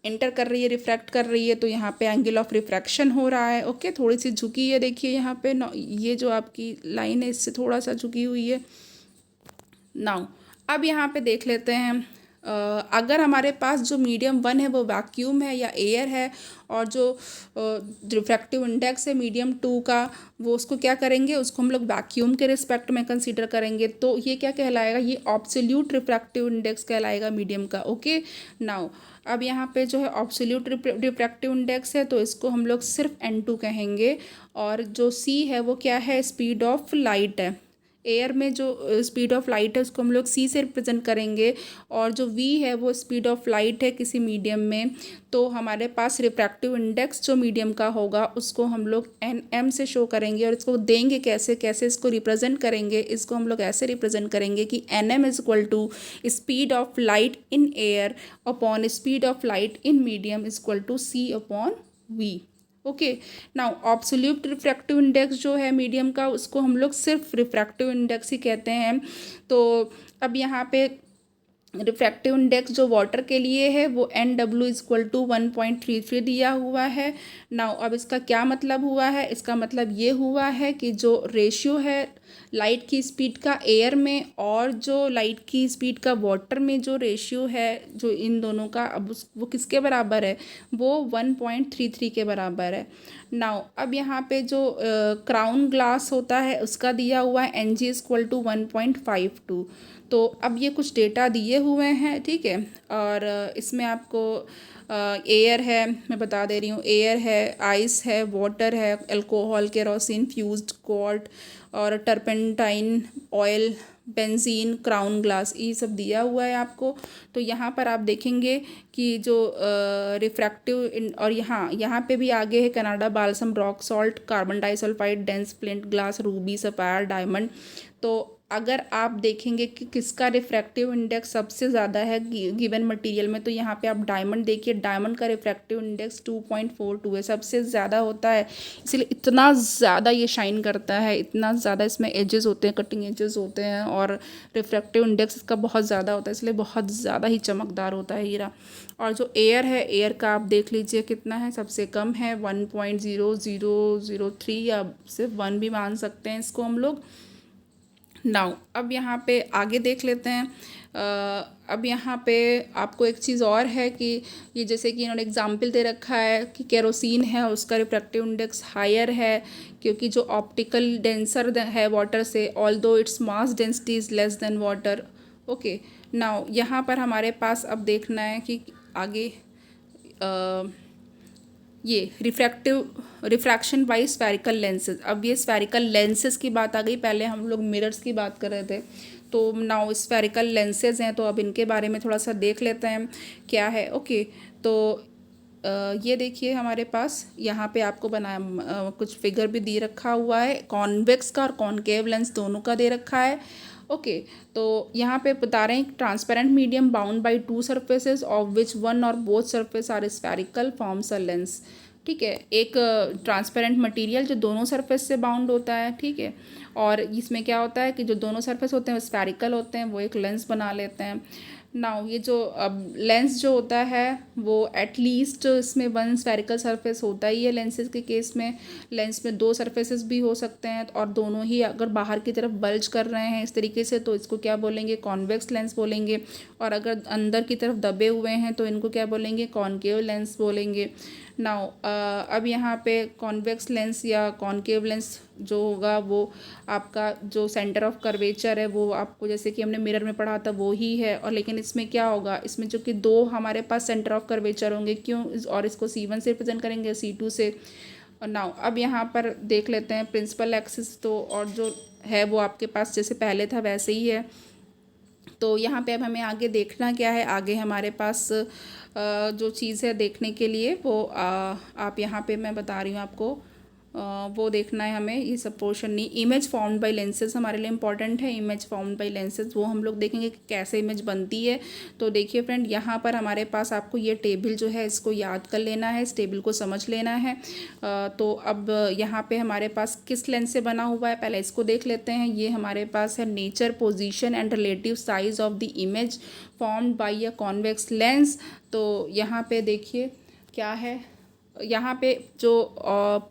इंटर कर रही है, रिफ्रैक्ट कर रही है, तो यहाँ पे एंगल ऑफ रिफ्रैक्शन हो रहा है। ओके, थोड़ी सी झुकी है, देखिए यहाँ पे ये जो आपकी लाइन है इससे थोड़ा सा झुकी हुई है। नाउ अब यहाँ पे देख लेते हैं, अगर हमारे पास जो मीडियम 1 है वो वैक्यूम है या एयर है, और जो रिफ्रैक्टिव इंडेक्स है मीडियम 2 का वो उसको क्या करेंगे, उसको हम लोग वैक्यूम के रिस्पेक्ट में कंसीडर करेंगे, तो ये क्या कहलाएगा, ये ऑब्सोल्यूट रिफ्रैक्टिव इंडेक्स कहलाएगा मीडियम का। ओके, नाउ अब यहाँ पे जो है ऑब्सोल्यूट रिफ्रैक्टिव इंडेक्स है तो इसको हम लोग सिर्फ N2 कहेंगे, और जो C है वो क्या है, स्पीड ऑफ लाइट है, एयर में जो स्पीड ऑफ लाइट है उसको हम लोग C से रिप्रेजेंट करेंगे, और जो V है वो स्पीड ऑफ लाइट है किसी मीडियम में, तो हमारे पास रिफ्रैक्टिव इंडेक्स जो मीडियम का होगा उसको हम लोग NM से शो करेंगे। और इसको देंगे कैसे, कैसे इसको रिप्रेजेंट करेंगे, इसको हम लोग ऐसे रिप्रेजेंट करेंगे कि NM is equal to speed of light in air upon speed of light in medium is equal to C upon V। Okay, now absolute refractive index जो है मीडियम का उसको हम लोग सिर्फ रिफ्रैक्टिव इंडेक्स ही कहते हैं। तो अब यहाँ पे रिफ्रैक्टिव इंडेक्स जो वाटर के लिए है वो NW इज इक्वल टू 1.33 दिया हुआ है। नाउ अब इसका क्या मतलब हुआ है, इसका मतलब ये हुआ है कि जो रेशियो है लाइट की स्पीड का एयर में और जो लाइट की स्पीड का वाटर में जो रेशियो है जो इन दोनों का, अब वो किसके बराबर है, वो 1.33 के बराबर है। नाउ अब यहाँ पे जो क्राउन ग्लास होता है उसका दिया हुआ है NG इज इक्वल टू 1.52। तो अब ये कुछ डेटा दिए हुए हैं, ठीक है, और इसमें आपको एयर है, मैं बता दे रही हूँ, एयर है, आइस है, वाटर है, अल्कोहल, केरोसिन, फ्यूज्ड क्वार्ट और turpentine oil, benzene, crown glass, ये सब दिया हुआ है आपको। तो यहाँ पर आप देखेंगे कि जो रिफ्रैक्टिव और यहाँ पे भी आगे है Canada balsam, rock salt, carbon disulphide, dense flint glass, Ruby, sapphire, diamond. तो अगर आप देखेंगे कि किसका रिफ्रैक्टिव इंडेक्स सबसे ज़्यादा है गिवन मटेरियल में, तो यहाँ पे आप डायमंड देखिए, डायमंड का रिफ्रैक्टिव इंडेक्स 2.42 है, सबसे ज़्यादा होता है, इसलिए इतना ज़्यादा ये शाइन करता है, इतना ज़्यादा इसमें एजेस होते हैं, कटिंग एजेस होते हैं, और रिफ्रैक्टिव इंडेक्स इसका बहुत ज़्यादा होता है, इसलिए बहुत ज़्यादा ही चमकदार होता है हीरा। और जो एयर है, एयर का आप देख लीजिए कितना है, सबसे कम है 1.0003, या सिर्फ 1 भी मान सकते हैं इसको हम लोग। नाउ अब यहाँ पे आगे देख लेते हैं। अब यहाँ पे आपको एक चीज़ और है कि ये जैसे कि इन्होंने एग्जाम्पल दे रखा है कि केरोसिन है, उसका रिफ्रैक्टिव इंडेक्स हायर है क्योंकि जो ऑप्टिकल डेंसर है वाटर से, although its mass density is less than water. Okay, now यहाँ पर हमारे पास अब देखना है कि आगे ये रिफ्रैक्शन बाई स्फेरिकल लेंसेज। अब ये स्फेरिकल लेंसेज की बात आ गई, पहले हम लोग मिरर्स की बात कर रहे थे, तो नाउ स्फेरिकल लेंसेज हैं, तो अब इनके बारे में थोड़ा सा देख लेते हैं क्या है। ओके, तो ये देखिए हमारे पास यहाँ पे आपको बनाया कुछ फिगर भी दे रखा हुआ है, कॉन्वेक्स का और कॉनकेव लेंस दोनों का दे रखा है। ओके, तो यहाँ पे बता रहे हैं transparent medium bound by 2 surfaces of which one और both surface are spherical forms a lens. ठीक है, एक ट्रांसपेरेंट मटेरियल जो दोनों सरफेस से बाउंड होता है, ठीक है, और इसमें क्या होता है कि जो दोनों सरफेस होते हैं वो स्फेरिकल होते हैं, वो एक लेंस बना लेते हैं। नाउ ये जो अब लेंस जो होता है वो एटलीस्ट इसमें 1 स्फेरिकल सरफेस होता ही है लेंसेज के केस में। लेंस में 2 सरफेसेस भी हो सकते हैं, और दोनों ही अगर बाहर की तरफ बल्ज कर रहे हैं इस तरीके से, तो इसको क्या बोलेंगे, कॉन्वेक्स लेंस बोलेंगे, और अगर अंदर की तरफ दबे हुए हैं तो इनको क्या बोलेंगे, कॉनकेव लेंस बोलेंगे। नाउ अब यहाँ पे कॉन्वेक्स लेंस या कॉनकेव लेंस जो होगा वो आपका जो सेंटर ऑफ कर्वेचर है वो आपको जैसे कि हमने मिरर में पढ़ा था वो ही है, और लेकिन इसमें क्या होगा, इसमें जो कि 2 हमारे पास सेंटर ऑफ कर्वेचर होंगे, क्यों, और इसको C1 से रिप्रेजेंट करेंगे, C2 से। और नाउ अब यहाँ पर देख लेते हैं प्रिंसिपल एक्सिस, तो और जो है वो आपके पास जैसे पहले था वैसे ही है। तो यहाँ पे अब हमें आगे देखना क्या है, आगे हमारे पास जो चीज़ है देखने के लिए वो आप यहाँ पे मैं बता रही हूँ आपको, वो देखना है हमें, ये सब पोर्शन नहीं। इमेज फॉर्म्ड बाय लेंसेज हमारे लिए इंपॉर्टेंट है, इमेज फॉर्म्ड बाय लेंसेज वो हम लोग देखेंगे कि कैसे इमेज बनती है। तो देखिए फ्रेंड, यहाँ पर हमारे पास आपको ये टेबल जो है इसको याद कर लेना है, इस टेबल को समझ लेना है। तो अब यहाँ पे हमारे पास किस लेंस से बना हुआ है, पहले इसको देख लेते हैं। ये हमारे पास है nature, position and relative size of the image formed by a convex lens. तो यहाँ पे देखिए क्या है, यहाँ पे जो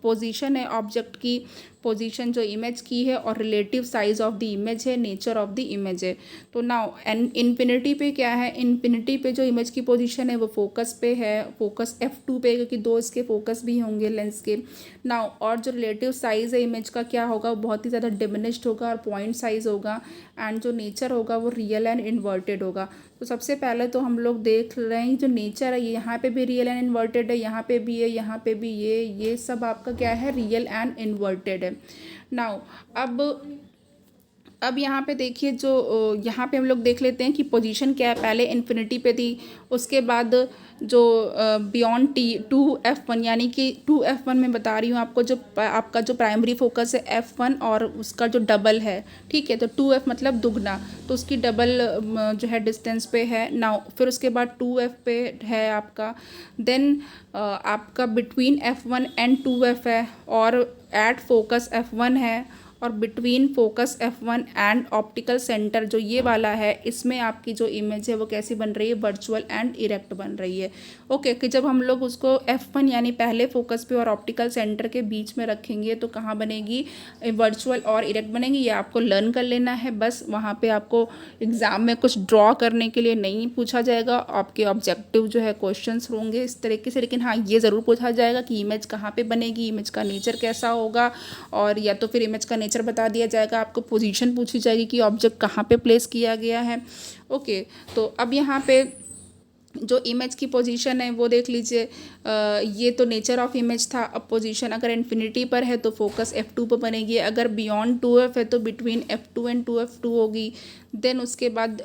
पोजीशन है ऑब्जेक्ट की, पोजीशन जो इमेज की है, और relative size of the image है, नेचर ऑफ द इमेज है। तो नाउ इन्फिनिटी पे क्या है, इन्फिनिटी पे जो इमेज की पोजीशन है वो फोकस पे है, फोकस F2 पे, क्योंकि 2 इसके फोकस भी होंगे लेंस के। नाउ और जो रिलेटिव साइज है इमेज का क्या होगा, वो बहुत ही ज़्यादा डिमिनिश्ड होगा और पॉइंट साइज होगा, एंड जो नेचर होगा वो रियल एंड इन्वर्टेड होगा। तो सबसे पहले तो हम लोग देख रहे हैं जो नेचर है, यहाँ पे भी रियल एंड इन्वर्टेड है, यहाँ पे भी है, यहाँ पे भी ये सब आपका क्या है, रियल एंड इन्वर्टेड है। नाउ अब यहाँ पे देखिए जो यहाँ पे हम लोग देख लेते हैं कि पोजीशन क्या है, पहले इन्फिनिटी पे थी, उसके बाद जो बियॉन्ड T2F1, यानी कि 2F1 में बता रही हूँ आपको, जो आपका जो प्राइमरी फोकस है F1 और उसका जो डबल है, ठीक है, तो 2F मतलब दुगना, तो उसकी डबल जो है डिस्टेंस पे है। नाउ फिर उसके बाद 2F पे है आपका, देन आपका बिटवीन F1 एंड 2F है, और एट फोकस F1 है, और between focus F1 and optical centre जो ये वाला है, इसमें आपकी जो इमेज है वो कैसी बन रही है, वर्चुअल एंड इरेक्ट बन रही है। ओके, कि जब हम लोग उसको F1 यानी पहले फोकस पे और ऑप्टिकल सेंटर के बीच में रखेंगे तो कहाँ बनेगी, वर्चुअल और इरेक्ट बनेगी। ये आपको लर्न कर लेना है, बस वहाँ पे आपको एग्ज़ाम में कुछ ड्रॉ करने के लिए नहीं पूछा जाएगा, आपके ऑब्जेक्टिव जो है क्वेश्चंस होंगे इस तरीके से, लेकिन हाँ ये ज़रूर पूछा जाएगा कि इमेज कहाँ पे बनेगी, इमेज का नेचर कैसा होगा, और या तो फिर इमेज का नेचर बता दिया जाएगा, आपको पोजीशन पूछी जाएगी कि ऑब्जेक्ट कहाँ पे प्लेस किया गया है। ओके, तो अब यहाँ पे जो इमेज की पोजीशन है वो देख लीजिए। ये तो नेचर ऑफ इमेज था। अब पोजीशन अगर इन्फिनिटी पर है तो फोकस F2 पर बनेगी, अगर बियॉन्ड 2F है तो बिटवीन F2 एंड 2F2 होगी। देन उसके बाद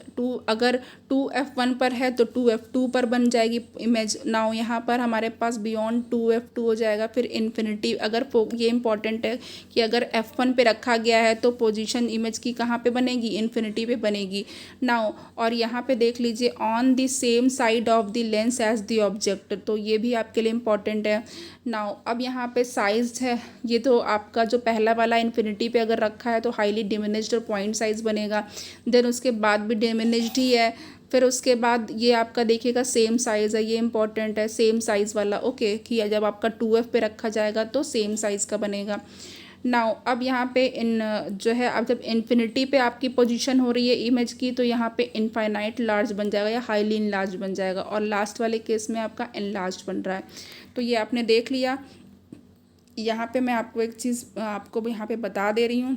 अगर 2F1 पर है तो 2F2 पर बन जाएगी इमेज। नाउ यहाँ पर हमारे पास बियॉन्ड 2F2 हो जाएगा। फिर इन्फिनिटी अगर ये इंपॉर्टेंट है कि अगर F1 पे रखा गया है तो पोजीशन इमेज की कहाँ पे बनेगी, इन्फिनिटी पे बनेगी। नाउ और यहाँ पे देख लीजिए on the same side of the lens as the object, तो ये भी आपके लिए इम्पॉर्टेंट है। नाउ अब यहाँ पे साइज है, ये तो आपका जो पहला वाला इन्फिनिटी पे अगर रखा है तो हाईली डिमिनिश्ड और पॉइंट साइज बनेगा। देन उसके बाद भी डिमिनिश्ड ही है। फिर उसके बाद ये आपका देखिएगा सेम साइज़ है, ये इंपॉर्टेंट है सेम साइज़ वाला। ओके कि जब आपका 2F पे रखा जाएगा तो सेम साइज़ का बनेगा। नाउ अब यहाँ पे इन जो है अब जब इन्फिनिटी पे आपकी पोजीशन हो रही है इमेज की तो यहाँ पे इनफाइनाइट लार्ज बन जाएगा या हाईली इनलार्ज बन जाएगा, और लास्ट वाले केस में आपका इनलार्ज बन रहा है। तो ये आपने देख लिया। यहाँ पे मैं आपको एक चीज़ आपको भी यहाँ पे बता दे रही हूँ।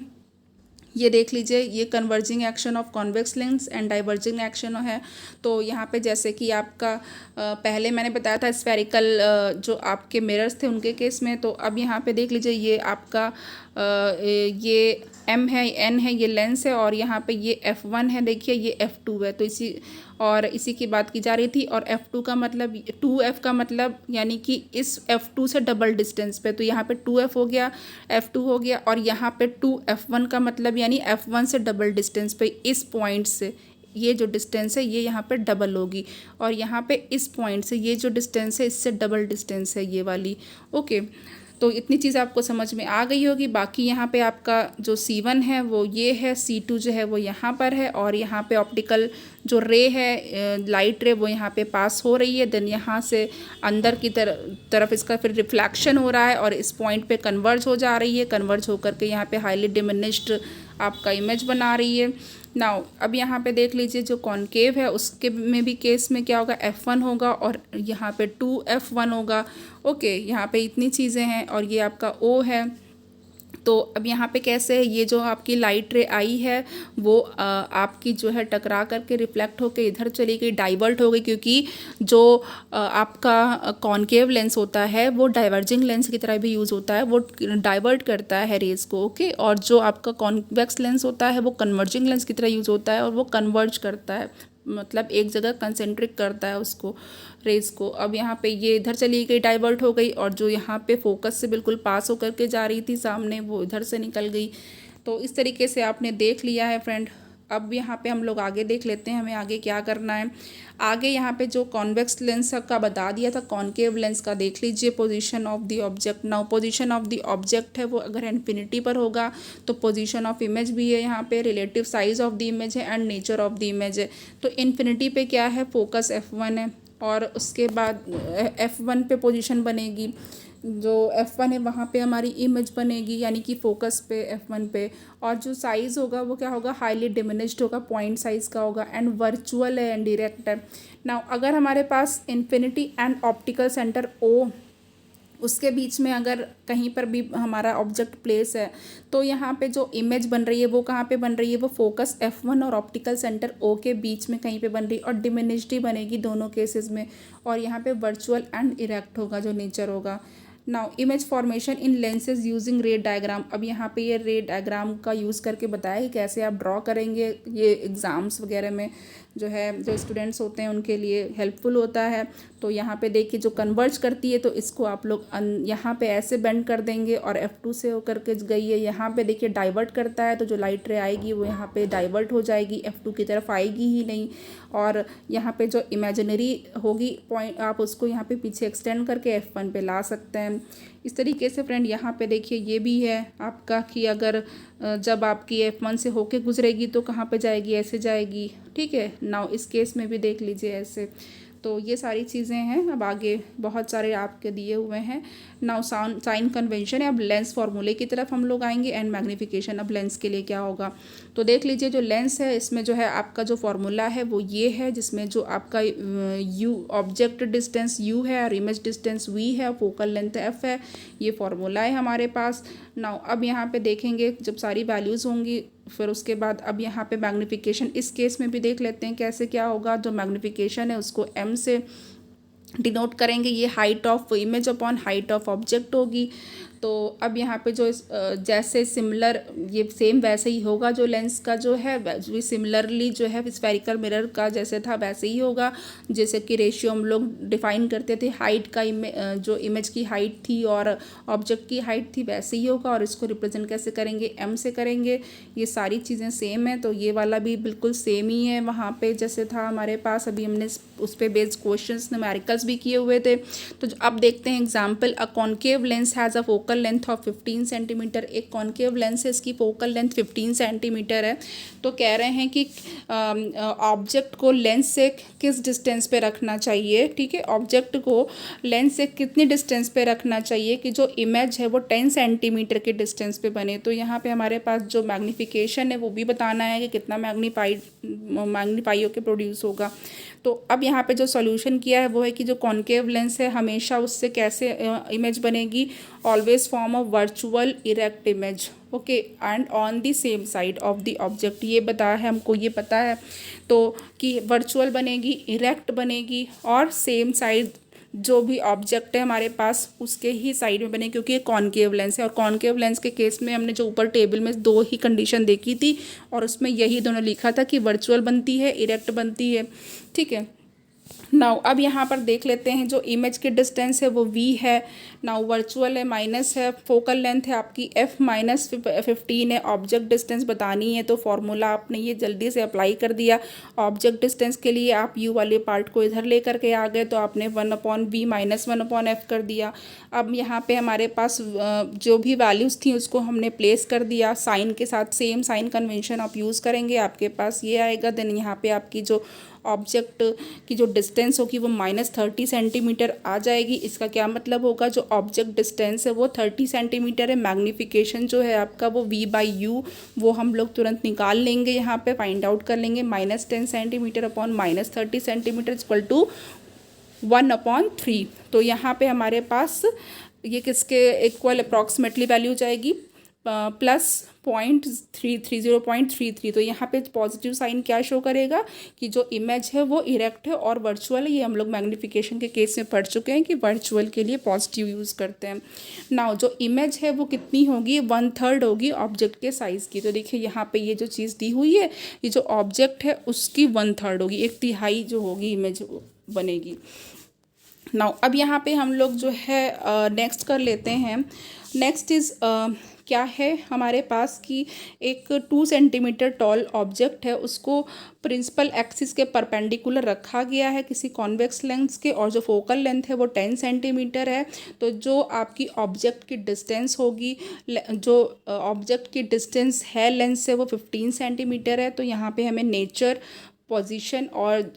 ये देख लीजिए, ये converging action of convex lens and diverging action है। तो यहाँ पे जैसे कि आपका पहले मैंने बताया था स्फेरिकल जो आपके मिरर्स थे उनके केस में, तो अब यहाँ पे देख लीजिए ये आपका ये M है N है ये लेंस है, और यहाँ पे ये F1 है, देखिए ये F2 है। तो इसी की बात की जा रही थी। और F2 का मतलब 2F का मतलब यानी कि इस F2 से डबल डिस्टेंस पे, तो यहाँ पे 2F हो गया, F2 हो गया, और यहाँ पे 2F1 का मतलब यानी F1 से डबल डिस्टेंस पे इस पॉइंट से ये जो डिस्टेंस है ये यहाँ पे डबल होगी, और यहाँ पे इस पॉइंट से ये जो डिस्टेंस है इससे डबल डिस्टेंस है ये वाली। ओके तो इतनी चीज़ आपको समझ में आ गई होगी। बाकी यहाँ पे आपका जो C1 है वो ये है, C2 जो है वो यहाँ पर है, और यहाँ पे ऑप्टिकल जो रे है लाइट रे वो यहाँ पे पास हो रही है। देन यहाँ से अंदर की तरफ इसका फिर रिफ्लेक्शन हो रहा है और इस पॉइंट पे कन्वर्ज हो जा रही है, कन्वर्ज होकर के यहाँ पे हाईली डिमिनिश्ड आपका इमेज बना रही है। नाउ अब यहाँ पे देख लीजिए जो कॉन्केव है उसके में भी केस में क्या होगा, F1 होगा और यहाँ पे 2F1 होगा। ओके यहाँ पे इतनी चीज़ें हैं, और ये आपका O है। तो अब यहाँ पे कैसे है, ये जो आपकी लाइट रे आई है वो आपकी जो है टकरा करके रिफ्लेक्ट होके इधर चली गई, डाइवर्ट हो गई, क्योंकि जो आपका कॉन्केव लेंस होता है वो डाइवर्जिंग लेंस की तरह भी यूज़ होता है, वो डाइवर्ट करता है रेज को। ओके और जो आपका कॉन्वेक्स लेंस होता है वो कन्वर्जिंग लेंस की तरह यूज़ होता है और वो कन्वर्ज करता है, मतलब एक जगह कंसेंट्रिक करता है उसको रेज को। अब यहाँ पे ये इधर चली गई, डाइवर्ट हो गई, और जो यहाँ पे फोकस से बिल्कुल पास होकर के जा रही थी सामने वो इधर से निकल गई। तो इस तरीके से आपने देख लिया है फ्रेंड। अब यहाँ पे हम लोग आगे देख लेते हैं हमें आगे क्या करना है। आगे यहाँ पे जो कॉन्वेक्स लेंस का बता दिया था, कॉन्केव लेंस का देख लीजिए position of the object. Now position of the object है वो अगर इन्फिनिटी पर होगा तो पोजीशन ऑफ इमेज भी है, यहाँ पे relative size of the image है and nature of the image है। तो इन्फिनिटी पे क्या है, फोकस F1 है, और उसके बाद F1 पे पोजीशन बनेगी, जो F1 है वहाँ पे हमारी इमेज बनेगी यानी कि फोकस पे F1 पे। और जो साइज़ होगा वो क्या होगा, हाईली डिमिनिश्ड होगा, पॉइंट साइज़ का होगा, एंड वर्चुअल है एंड डायरेक्ट है। नाउ अगर हमारे पास infinity and optical centre O उसके बीच में अगर कहीं पर भी हमारा ऑब्जेक्ट प्लेस है तो यहाँ पे जो इमेज बन रही है वो कहाँ पे बन रही है, वो फोकस F1 और ऑप्टिकल सेंटर O के बीच में कहीं पे बन रही है, और डिमिनिश्ड ही बनेगी दोनों केसेस में। और यहाँ पे वर्चुअल एंड इरेक्ट होगा जो नेचर होगा। नाउ इमेज फॉर्मेशन इन लेंसेज यूजिंग रे डायग्राम। अब यहाँ पे ये रे डायग्राम का यूज़ करके बताया कि कैसे आप ड्रॉ करेंगे, ये एग्ज़ाम्स वगैरह में जो है जो स्टूडेंट्स होते हैं उनके लिए हेल्पफुल होता है। तो यहाँ पे देखिए जो कन्वर्ज करती है तो इसको आप लोग यहाँ पे ऐसे बेंड कर देंगे, और F2 से होकर के गई है, यहाँ पे देखिए डाइवर्ट करता है तो जो लाइट रे आएगी वो यहाँ पे डाइवर्ट हो जाएगी, F2 की तरफ आएगी ही नहीं। और यहाँ पे जो इमेजिनरी होगी पॉइंट आप उसको यहाँ पे पीछे एक्सटेंड करके F1 पे ला सकते हैं। इस तरीके से फ्रेंड यहाँ पे देखिए ये भी है आपका कि अगर जब आपकी F1 से होके गुजरेगी तो कहाँ पे जाएगी, ऐसे जाएगी। ठीक है, नाउ इस केस में भी देख लीजिए ऐसे। तो ये सारी चीज़ें हैं। अब आगे बहुत सारे आपके दिए हुए हैं। नाउ साइन कन्वेंशन है। अब लेंस फार्मूले की तरफ हम लोग आएंगे एंड मैग्नीफिकेशन। अब लेंस के लिए क्या होगा, तो देख लीजिए जो लेंस है इसमें जो है आपका जो फार्मूला है वो ये है, जिसमें जो आपका U ऑब्जेक्ट डिस्टेंस U है और इमेज डिस्टेंस V है और फोकल लेंथ F है। ये फार्मूला है हमारे पास। नाउ अब यहाँ पे देखेंगे जब सारी वैल्यूज़ होंगी फिर उसके बाद अब यहाँ पे मैग्नीफिकेशन इस केस में भी देख लेते हैं कैसे क्या होगा। जो मैग्नीफिकेशन है उसको m से डिनोट करेंगे, ये height of image upon height of object होगी। तो अब यहाँ पे जो जैसे सिमिलर ये सेम वैसे ही होगा, जो लेंस का जो है भी सिमिलरली जो है स्फेरिकल मिरर का जैसे था वैसे ही होगा। जैसे कि रेशियो हम लोग डिफाइन करते थे हाइट का, जो इमेज की हाइट थी और ऑब्जेक्ट की हाइट थी वैसे ही होगा। और इसको रिप्रेजेंट कैसे करेंगे, m से करेंगे। ये सारी चीज़ें सेम है, तो ये वाला भी बिल्कुल सेम ही है वहाँ पे जैसे था हमारे पास। अभी हमने उस पर बेस्ड क्वेश्चंस न्यूमेरिकल्स भी किए हुए थे। तो अब देखते हैं example. A concave lens has a focal length of 15 centimetre. एक कॉन्केव लेंस है, इसकी फोकल लेंथ 15 सेंटीमीटर है। तो कह रहे हैं कि ऑब्जेक्ट को लेंस से किस डिस्टेंस पे रखना चाहिए। ठीक है, ऑब्जेक्ट को लेंस से कितनी डिस्टेंस पे रखना चाहिए कि जो इमेज है वो 10 सेंटीमीटर के डिस्टेंस पे बने। तो यहाँ पे हमारे पास जो मैग्नीफिकेशन है वो भी बताना है कि कितना मैग्नीफाई होकर प्रोड्यूस होगा। तो अब यहाँ पे जो सॉल्यूशन किया है वो है कि जो कॉन्केव लेंस है हमेशा उससे कैसे इमेज बनेगी, always form a virtual erect image. Okay, and on the same side of the object, ये बताया है हमको, ये पता है तो कि वर्चुअल बनेगी, इरेक्ट बनेगी और सेम साइड जो भी ऑब्जेक्ट है हमारे पास उसके ही साइड में बने, क्योंकि ये कॉन्केव लेंस है। और कॉन्केव लेंस के केस में हमने जो ऊपर टेबल में दो ही कंडीशन देखी थी और उसमें यही दोनों लिखा था कि वर्चुअल बनती है, इरेक्ट बनती है। ठीक है, नाउ अब यहाँ पर देख लेते हैं जो इमेज की डिस्टेंस है वो v है। नाउ वर्चुअल है, माइनस है, फोकल लेंथ है आपकी f माइनस 15 है। ऑब्जेक्ट डिस्टेंस बतानी है तो फॉर्मूला आपने ये जल्दी से अप्लाई कर दिया। ऑब्जेक्ट डिस्टेंस के लिए आप u वाले पार्ट को इधर लेकर के आ गए तो आपने 1/v माइनस 1/f कर दिया। अब यहाँ पे हमारे पास जो भी वैल्यूज़ थी उसको हमने प्लेस कर दिया साइन के साथ। सेम साइन कन्वेंशन आप यूज़ करेंगे, आपके पास ये आएगा। देन यहाँ पे आपकी जो ऑब्जेक्ट की जो डिस्टेंस होगी वो -30 सेंटीमीटर आ जाएगी। इसका क्या मतलब होगा, जो ऑब्जेक्ट डिस्टेंस है वो 30 सेंटीमीटर है। मैग्नीफिकेशन जो है आपका वो v/u वो हम लोग तुरंत निकाल लेंगे, यहाँ पे फाइंड आउट कर लेंगे। -10 centimetre upon -30 centimetre equal to 1/3। तो यहाँ पे हमारे पास ये किसके इक्वल अप्रॉक्सीमेटली वैल्यू जाएगी, +0.33। तो यहाँ पे पॉजिटिव साइन क्या शो करेगा कि जो इमेज है वो इरेक्ट है और वर्चुअल है। ये हम लोग मैग्नीफिकेशन के केस में पढ़ चुके हैं कि वर्चुअल के लिए पॉजिटिव यूज़ करते हैं। नाउ जो इमेज है वो कितनी होगी, 1/3 होगी ऑब्जेक्ट के साइज़ की। तो देखिए यहाँ पे ये जो चीज़ दी हुई है, ये जो ऑब्जेक्ट है उसकी 1/3 होगी, 1/3 जो होगी इमेज बनेगी। नाउ अब यहाँ पे हम लोग जो है नेक्स्ट कर लेते हैं। नेक्स्ट इज़ क्या है हमारे पास कि एक 2 सेंटीमीटर टॉल ऑब्जेक्ट है, उसको प्रिंसिपल एक्सिस के परपेंडिकुलर रखा गया है किसी कॉन्वेक्स लेंस के, और जो फोकल लेंथ है वो 10 सेंटीमीटर है। तो जो आपकी ऑब्जेक्ट की डिस्टेंस होगी, जो ऑब्जेक्ट की डिस्टेंस है लेंस से वो 15 सेंटीमीटर है। तो यहाँ पे हमें नेचर, पोजीशन और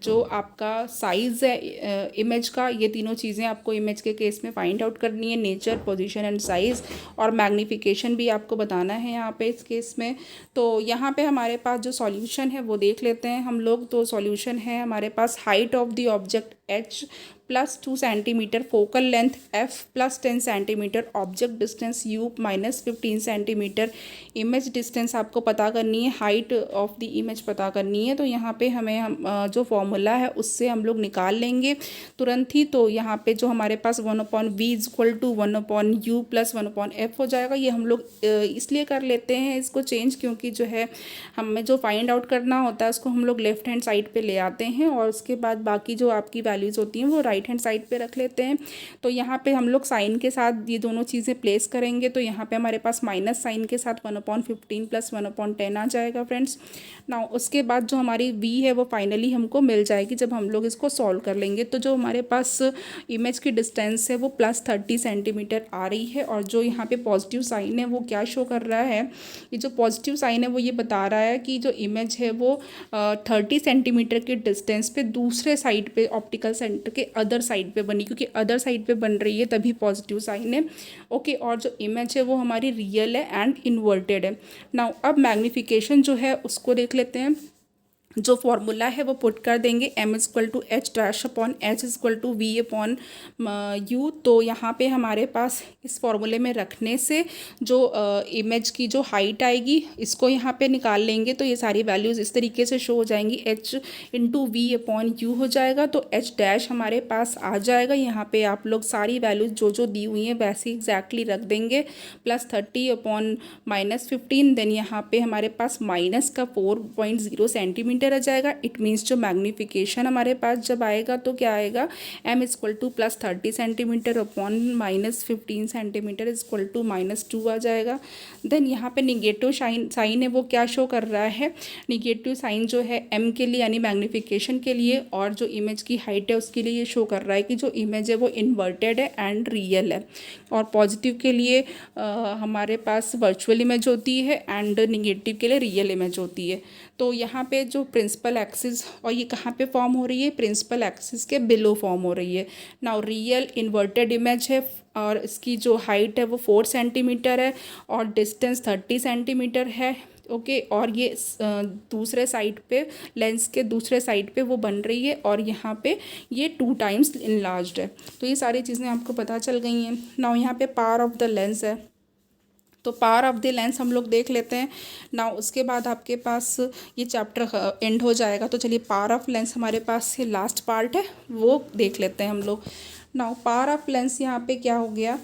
जो आपका साइज़ है इमेज का, ये तीनों चीज़ें आपको इमेज के केस में फाइंड आउट करनी है, नेचर, पोजीशन एंड साइज़। और मैग्नीफिकेशन भी आपको बताना है यहाँ पे इस केस में। तो यहाँ पे हमारे पास जो सॉल्यूशन है वो देख लेते हैं हम लोग। तो सॉल्यूशन है हमारे पास height of the object h +2 centimetre, focal length f +10 centimetre, object distance u -15 centimetre. Image distance आपको पता करनी है, हाइट ऑफ द इमेज पता करनी है। तो यहाँ पे हम जो फॉर्मूला है उससे हम लोग निकाल लेंगे तुरंत ही। तो यहाँ पे जो हमारे पास 1/v = 1/u + 1/f हो जाएगा। ये हम लोग इसलिए कर लेते हैं इसको चेंज, क्योंकि जो है हमें जो फाइंड आउट करना होता है उसको हम लोग लेफ्ट हैंड साइड पे ले आते हैं और उसके बाद बाकी जो आपकी वैल्यूज़ होती हैं वो राइट हैंड साइड पे रख लेते हैं। तो यहाँ पे हम लोग साइन के साथ ये दोनों चीज़ें प्लेस करेंगे। तो यहाँ पे हमारे पास माइनस साइन के साथ 1/15 + 1/10 आ जाएगा फ्रेंड्स। नाउ उसके बाद जो हमारी v है वो फाइनली हमको मिल जाएगी जब हम लोग इसको सॉल्व कर लेंगे। तो जो हमारे पास इमेज की डिस्टेंस है वो +30 सेंटीमीटर आ रही है, और जो यहाँ पे पॉजिटिव साइन है वो क्या शो कर रहा है, ये जो पॉजिटिव साइन है वो ये बता रहा है कि जो इमेज है वो 30 सेंटीमीटर के डिस्टेंस पे दूसरे साइड पे ऑप्टिकल सेंटर के अदर साइड पे बनी, क्योंकि अदर साइड पे बन रही है तभी पॉजिटिव साइन है। ओके, और जो इमेज है वो हमारी रियल है एंड इन्वर्टेड है। नाउ अब मैग्नीफिकेशन जो है उसको देख लेते हैं। जो फॉर्मूला है वो पुट कर देंगे, m is to H dash upon H is to V upon U. तो यहाँ पे हमारे पास इस फॉर्मूले में रखने से जो इमेज की जो हाइट आएगी इसको यहाँ पे निकाल लेंगे, तो ये सारी वैल्यूज़ इस तरीके से शो हो जाएंगी, h into V upon U हो जाएगा। तो h डैश हमारे पास आ जाएगा। यहाँ पे आप लोग सारी वैल्यूज़ जो जो दी हुई हैं वैसे एग्जैक्टली रख देंगे, +30 अपॉन -15। देन यहाँ पे हमारे पास माइनस का 4.0 सेंटीमीटर आ जाएगा। इट मीन्स जो मैग्नीफिकेशन हमारे पास जब आएगा तो क्या आएगा, m is to +30 centimetre upon -15 centimetre is to -2 आ जाएगा। देन यहाँ पे निगेटिव साइन है वो क्या शो कर रहा है, निगेटिव साइन जो है m के लिए यानी मैग्नीफिकेशन के लिए, और जो इमेज की हाइट है उसके लिए ये शो कर रहा है कि जो इमेज है वो इन्वर्टेड है एंड रियल है। और पॉजिटिव के लिए हमारे पास वर्चुअल इमेज होती है एंड निगेटिव के लिए रियल इमेज होती है। तो यहाँ पे जो प्रिंसिपल एक्सिस, और ये कहाँ पे फॉर्म हो रही है, प्रिंसिपल एक्सिस के बिलो फॉर्म हो रही है। नाउ रियल इन्वर्टेड इमेज है और इसकी जो हाइट है वो 4 सेंटीमीटर है और डिस्टेंस 30 सेंटीमीटर है। ओके और ये दूसरे साइड पे, लेंस के दूसरे साइड पे वो बन रही है और यहाँ पे ये 2 टाइम्स इनलार्ज्ड है। तो ये सारी चीज़ें आपको पता चल गई हैं। नाउ यहाँ पे पावर ऑफ द लेंस है, तो पावर ऑफ द लेंस हम लोग देख लेते हैं ना, उसके बाद आपके पास ये चैप्टर एंड हो जाएगा। तो चलिए पावर ऑफ लेंस हमारे पास ये लास्ट पार्ट है वो देख लेते हैं हम लोग। नाउ पावर ऑफ लेंस यहाँ पे क्या हो गया,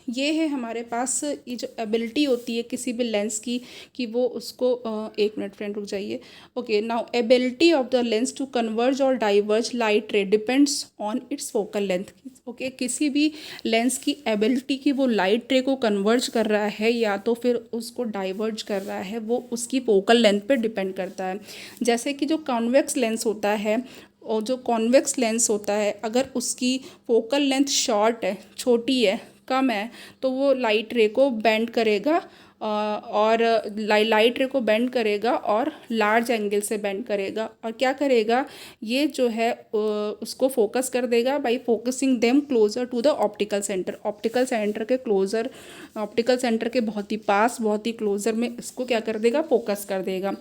ये है हमारे पास ये जो एबिलिटी होती है किसी भी लेंस की कि वो उसको एक मिनट फ्रेंड रुक जाइए। Okay now ability of the lens to converge और diverge light ray depends on its focal length. Okay किसी भी लेंस की एबिलिटी की वो लाइट रे को कन्वर्ज कर रहा है या तो फिर उसको डाइवर्ज कर रहा है वो उसकी फोकल लेंथ पे डिपेंड करता है। जैसे कि जो कॉन्वेक्स लेंस होता है, और जो कॉन्वेक्स लेंस होता है अगर उसकी फोकल लेंथ शॉर्ट है, छोटी है, कम है, तो वो लाइट रे को बेंड करेगा और लाइट रे को बेंड करेगा और लार्ज एंगल से बेंड करेगा और क्या करेगा, ये जो है उसको फोकस कर देगा by focusing them closer to the optical centre. Optical centre के क्लोज़र, ऑप्टिकल सेंटर के बहुत ही पास, बहुत ही क्लोज़र में इसको क्या कर देगा, फोकस कर देगा।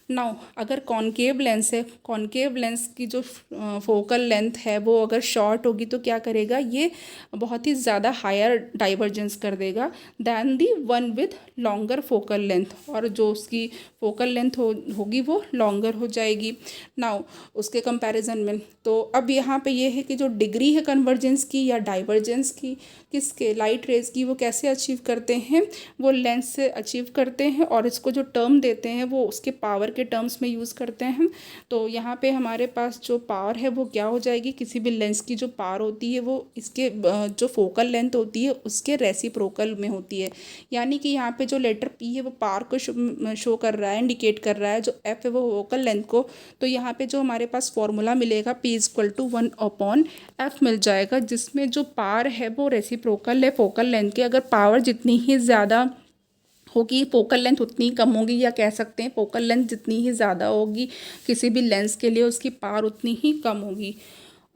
नाउ अगर कॉनकेव लेंस है, कॉनकेव लेंस की जो फोकल लेंथ है वो अगर शॉर्ट होगी तो क्या करेगा, ये बहुत ही ज़्यादा हायर डाइवर्जेंस कर देगा than the one with longer focal length, और जो उसकी फोकल लेंथ होगी वो लॉन्गर हो जाएगी। नाउ उसके कंपैरिजन में तो अब यहाँ पे ये है कि जो डिग्री है कन्वर्जेंस की या डाइवर्जेंस की किसके, लाइट रेज की, वो कैसे अचीव करते हैं, वो लेंस से अचीव करते हैं और इसको जो टर्म देते हैं वो उसके पावर के टर्म्स में यूज़ करते हैं। तो यहाँ पे हमारे पास जो पावर है वो क्या हो जाएगी, किसी भी लेंस की जो पावर होती है वो इसके जो फोकल लेंथ होती है उसके रेसिप्रोकल में होती है। यानी कि यहाँ पे जो लेटर पी है वो पावर को शो कर रहा है, इंडिकेट कर रहा है, जो एफ है वो फोकल लेंथ को। तो यहाँ पे जो हमारे पास फॉर्मूला मिलेगा P इक्वल टू 1/f मिल जाएगा, जिसमें जो पावर है वो रेसिप्रोकल है फोकल लेंथ के। अगर पावर जितनी ही ज़्यादा होगी फोकल लेंथ उतनी ही कम होगी, या कह सकते हैं फोकल लेंथ जितनी ही ज़्यादा होगी किसी भी लेंस के लिए उसकी पावर उतनी ही कम होगी।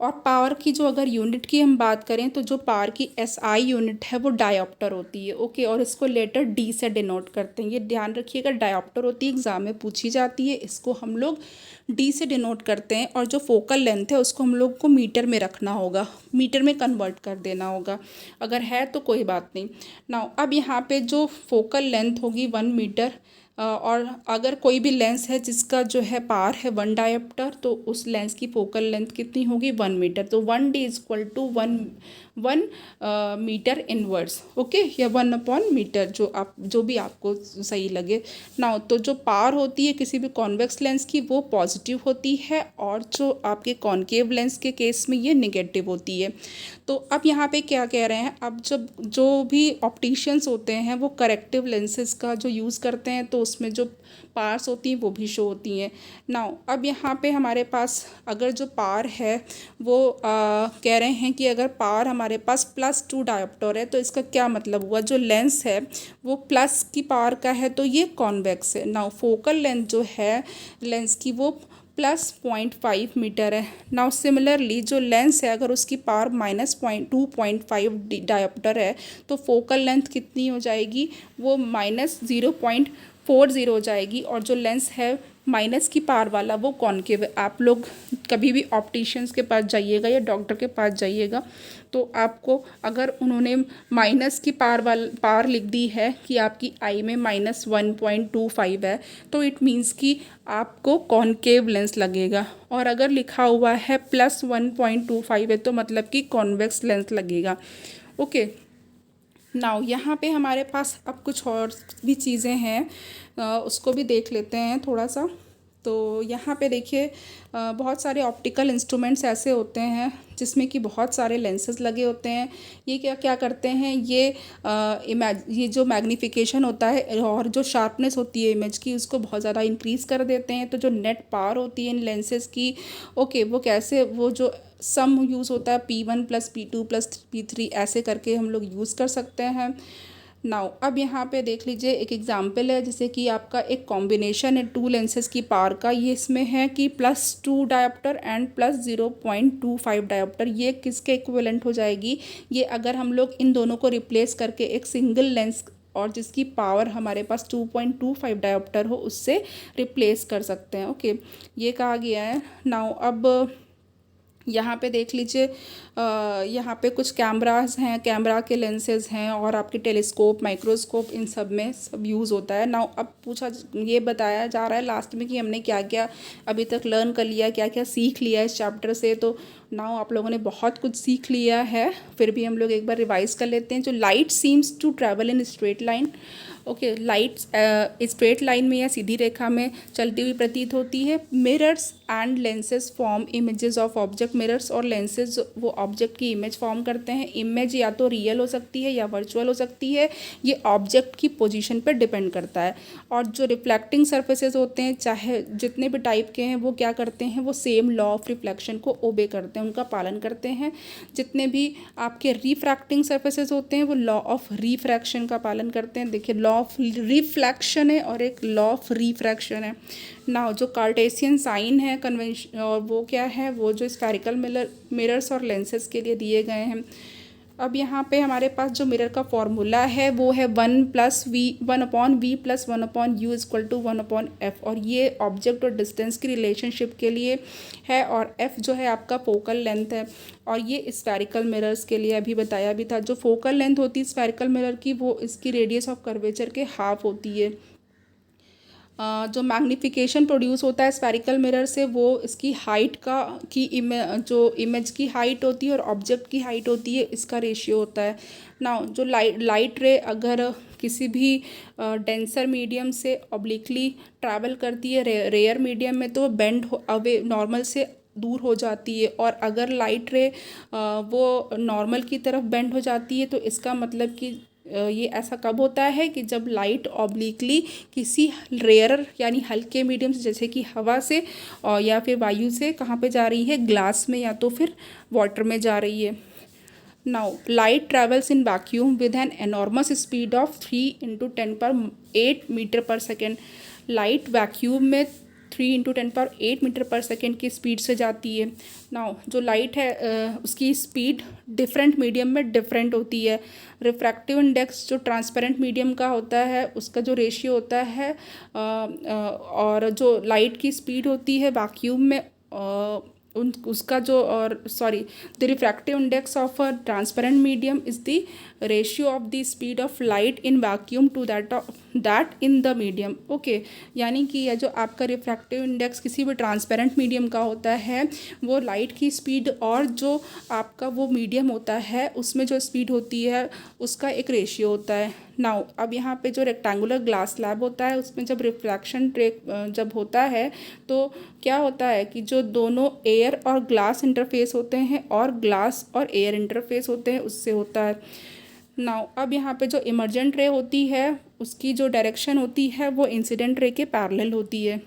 और पावर की जो अगर यूनिट की हम बात करें तो जो पावर की SI यूनिट है वो डायोप्टर होती है। ओके और इसको लेटर D से डिनोट करते हैं, ये ध्यान रखिएगा, डायोप्टर होती है, एग्जाम में पूछी जाती है, इसको हम लोग D से डिनोट करते हैं। और जो फोकल लेंथ है उसको हम लोग को मीटर में रखना होगा, मीटर में कन्वर्ट कर देना होगा, अगर है तो कोई बात नहीं। नाउ अब यहाँ पे जो फोकल लेंथ होगी 1 मीटर, और अगर कोई भी लेंस है जिसका जो है पावर है 1 डायोप्टर तो उस लेंस की फोकल लेंथ कितनी होगी, 1 मीटर। तो 1D equal to 1 metre inverse. Okay या 1/मीटर, जो भी आपको सही लगे ना। तो जो पावर होती है किसी भी कॉन्वेक्स लेंस की वो पॉजिटिव होती है और जो आपके कॉनकेव लेंस के केस में ये नेगेटिव होती है। तो अब यहाँ पे क्या कह रहे हैं, अब जब जो भी ऑप्टिशियंस होते हैं वो करेक्टिव लेंसेज का जो यूज़ करते हैं तो उसमें जो पार्स होती हैं वो भी शो होती हैं। नाउ अब यहाँ पे हमारे पास अगर जो पावर है वो कह रहे हैं कि अगर पावर हमारे पास +2 डायोप्टर है तो इसका क्या मतलब हुआ, जो लेंस है वो प्लस की पावर का है तो ये कॉन्वेक्स है। नाउ फोकल लेंथ जो है लेंस की वो +0.5 मीटर है। नाउ सिमिलरली जो लेंस है अगर उसकी पावर -2.5 डायोप्टर है तो फोकल लेंथ कितनी हो जाएगी, वो -0.40 हो जाएगी। और जो लेंस है माइनस की पावर वाला वो कॉनकेव है। आप लोग कभी भी ऑप्टिशियंस के पास जाइएगा या डॉक्टर के पास जाइएगा तो आपको अगर उन्होंने माइनस की पावर लिख दी है कि आपकी आई में -1.25 है तो इट मीन्स कि आपको कॉनकेव लेंस लगेगा, और अगर लिखा हुआ है +1.25 है तो मतलब कि कॉन्वेक्स लेंस लगेगा। ओके, नाउ यहाँ पे हमारे पास अब कुछ और भी चीज़ें हैं, उसको भी देख लेते हैं थोड़ा सा। तो यहाँ पे देखिए बहुत सारे ऑप्टिकल इंस्ट्रूमेंट्स ऐसे होते हैं जिसमें कि बहुत सारे लेंसेज लगे होते हैं। ये क्या क्या करते हैं, ये जो मैग्नीफिकेशन होता है और जो शार्पनेस होती है इमेज की उसको बहुत ज़्यादा इंक्रीज़ कर देते हैं। तो जो नेट पावर होती है इन लेंसेज की, ओके, वो कैसे, वो जो सम यूज़ होता है P1+P2+P3 ऐसे करके हम लोग यूज़ कर सकते हैं। नाउ अब यहाँ पे देख लीजिए एक एग्जांपल है, जैसे कि आपका एक कॉम्बिनेशन है टू लेंसेज की पावर का। ये इसमें है कि +2 डायोप्टर एंड +0.25 डायोप्टर। ये किसके इक्विवेलेंट हो जाएगी, ये अगर हम लोग इन दोनों को रिप्लेस करके एक सिंगल लेंस और जिसकी पावर हमारे पास 2.25 डायोप्टर हो उससे रिप्लेस कर सकते हैं। ओके, ये कहा गया है। नाउ अब यहाँ पे देख लीजिए यहाँ पे कुछ कैमरास हैं, कैमरा के लेंसेज हैं और आपके टेलीस्कोप, माइक्रोस्कोप, इन सब में सब यूज़ होता है। नाउ अब ये बताया जा रहा है लास्ट में कि हमने क्या क्या अभी तक लर्न कर लिया, क्या क्या सीख लिया इस चैप्टर से। तो नाउ आप लोगों ने बहुत कुछ सीख लिया है, फिर भी हम लोग एक बार रिवाइज कर लेते हैं। जो light seems to travel in straight line. Okay, light straight line में या सीधी रेखा में चलती हुई प्रतीत होती है। Mirrors and lenses form images of object. Mirrors और लेंसेज वो ऑब्जेक्ट की इमेज फॉर्म करते हैं। इमेज या तो रियल हो सकती है या वर्चुअल हो सकती है, ये ऑब्जेक्ट की पोजीशन पर डिपेंड करता है। और जो रिफ्लेक्टिंग सर्फेसेज होते हैं, चाहे जितने भी टाइप के हैं, वो क्या करते हैं, वो सेम लॉ ऑफ रिफ्लेक्शन को ओबे करते हैं, उनका पालन करते हैं। जितने भी आपके रिफ्रैक्टिंग सर्फेसेज होते हैं वो लॉ ऑफ रिफ्रैक्शन का पालन करते हैं। देखिए, लॉ ऑफ रिफ्लेक्शन है और एक लॉ ऑफ रिफ्रैक्शन है। नाउ जो कार्टेशियन साइन है कन्वेंशन, और वो क्या है, वो जो स्फेरिकल मिरर्स और लेंसेज के लिए दिए गए हैं। अब यहाँ पे हमारे पास जो मिरर का फॉर्मूला है वो है 1/v+1/u=1/f, और ये ऑब्जेक्ट और डिस्टेंस की रिलेशनशिप के लिए है, और f जो है आपका फोकल लेंथ है। और ये स्फेरिकल मिरर्स के लिए अभी बताया भी था, जो फोकल लेंथ होती है स्फेरिकल मिरर की वो इसकी रेडियस ऑफ कर्वेचर के हाफ होती है। जो मैग्नीफिकेशन प्रोड्यूस होता है स्फेरिकल मिरर से वो इसकी हाइट का जो इमेज की हाइट होती है और ऑब्जेक्ट की हाइट होती है, इसका रेशियो होता है। नाउ जो लाइट रे अगर किसी भी डेंसर मीडियम से ऑब्लिकली ट्रैवल करती है रेयर मीडियम में तो बेंड अवे नॉर्मल से दूर हो जाती है, और अगर लाइट रे वो नॉर्मल की तरफ बेंड हो जाती है तो इसका मतलब कि ये ऐसा कब होता है कि जब लाइट ऑब्लिकली किसी रेयर यानी हल्के मीडियम से, जैसे कि हवा से और या फिर वायु से कहाँ पे जा रही है, ग्लास में या तो फिर वाटर में जा रही है। Now light travels in vacuum with an enormous speed of 3 × 10⁸ metre per second. Light vacuum में 3 × 10⁸ मीटर पर सेकेंड की स्पीड से जाती है। नाउ जो लाइट है उसकी स्पीड डिफरेंट मीडियम में डिफरेंट होती है। रिफ्रैक्टिव इंडेक्स जो ट्रांसपेरेंट मीडियम का होता है उसका जो रेशियो होता है और जो लाइट की स्पीड होती है वैक्यूम में उसका जो, और sorry, the refractive index of a transparent medium is the ratio of the speed of light in vacuum to that in the medium. Okay, यानी कि यह जो आपका रिफ्रैक्टिव इंडेक्स किसी भी ट्रांसपेरेंट मीडियम का होता है वो लाइट की स्पीड और जो आपका वो मीडियम होता है उसमें जो स्पीड होती है उसका एक रेशियो होता है। नाउ अब यहाँ पे जो रेक्टेंगुलर ग्लास स्लैब होता है उसमें जब रिफ्रैक्शन जब होता है तो क्या होता है कि जो दोनों एयर और ग्लास इंटरफेस होते हैं और ग्लास और एयर इंटरफेस होते हैं उससे होता है। नाउ अब यहाँ पे जो इमर्जेंट रे होती है उसकी जो डायरेक्शन होती है वो इंसिडेंट रे के पैरेलल होती है।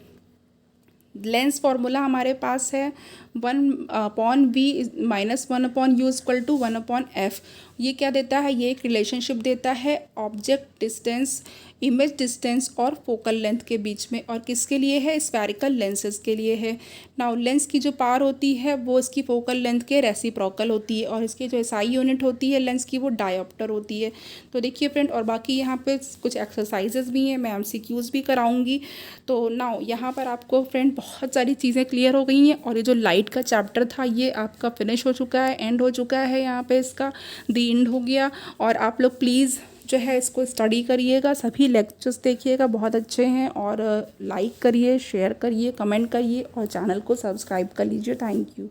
लेंस फार्मूला हमारे पास है 1/v-1/u=1/f। ये क्या देता है, ये एक रिलेशनशिप देता है ऑब्जेक्ट डिस्टेंस, इमेज डिस्टेंस और फोकल लेंथ के बीच में। और किसके लिए है, स्फेरिकल लेंसेज के लिए है। नाउ लेंस की जो पावर होती है वो इसकी फोकल लेंथ के रेसिप्रोकल होती है, और इसकी जो एसआई यूनिट होती है लेंस की वो डायोप्टर होती है। तो देखिए फ्रेंड, और बाकी यहाँ पे कुछ एक्सरसाइजेज भी हैं, मैं एमसीक्यूज़ भी कराऊंगी। तो नाउ यहाँ पर आपको फ्रेंड बहुत सारी चीज़ें क्लियर हो गई हैं, और ये जो लाइट का चैप्टर था ये आपका फिनिश हो चुका है, एंड हो चुका है, यहाँ पे इसका दी एंड हो गया। और आप लोग प्लीज़ जो है इसको स्टडी करिएगा, सभी लेक्चर्स देखिएगा, बहुत अच्छे हैं। और लाइक करिए, शेयर करिए, कमेंट करिए और चैनल को सब्सक्राइब कर लीजिए। Thank you.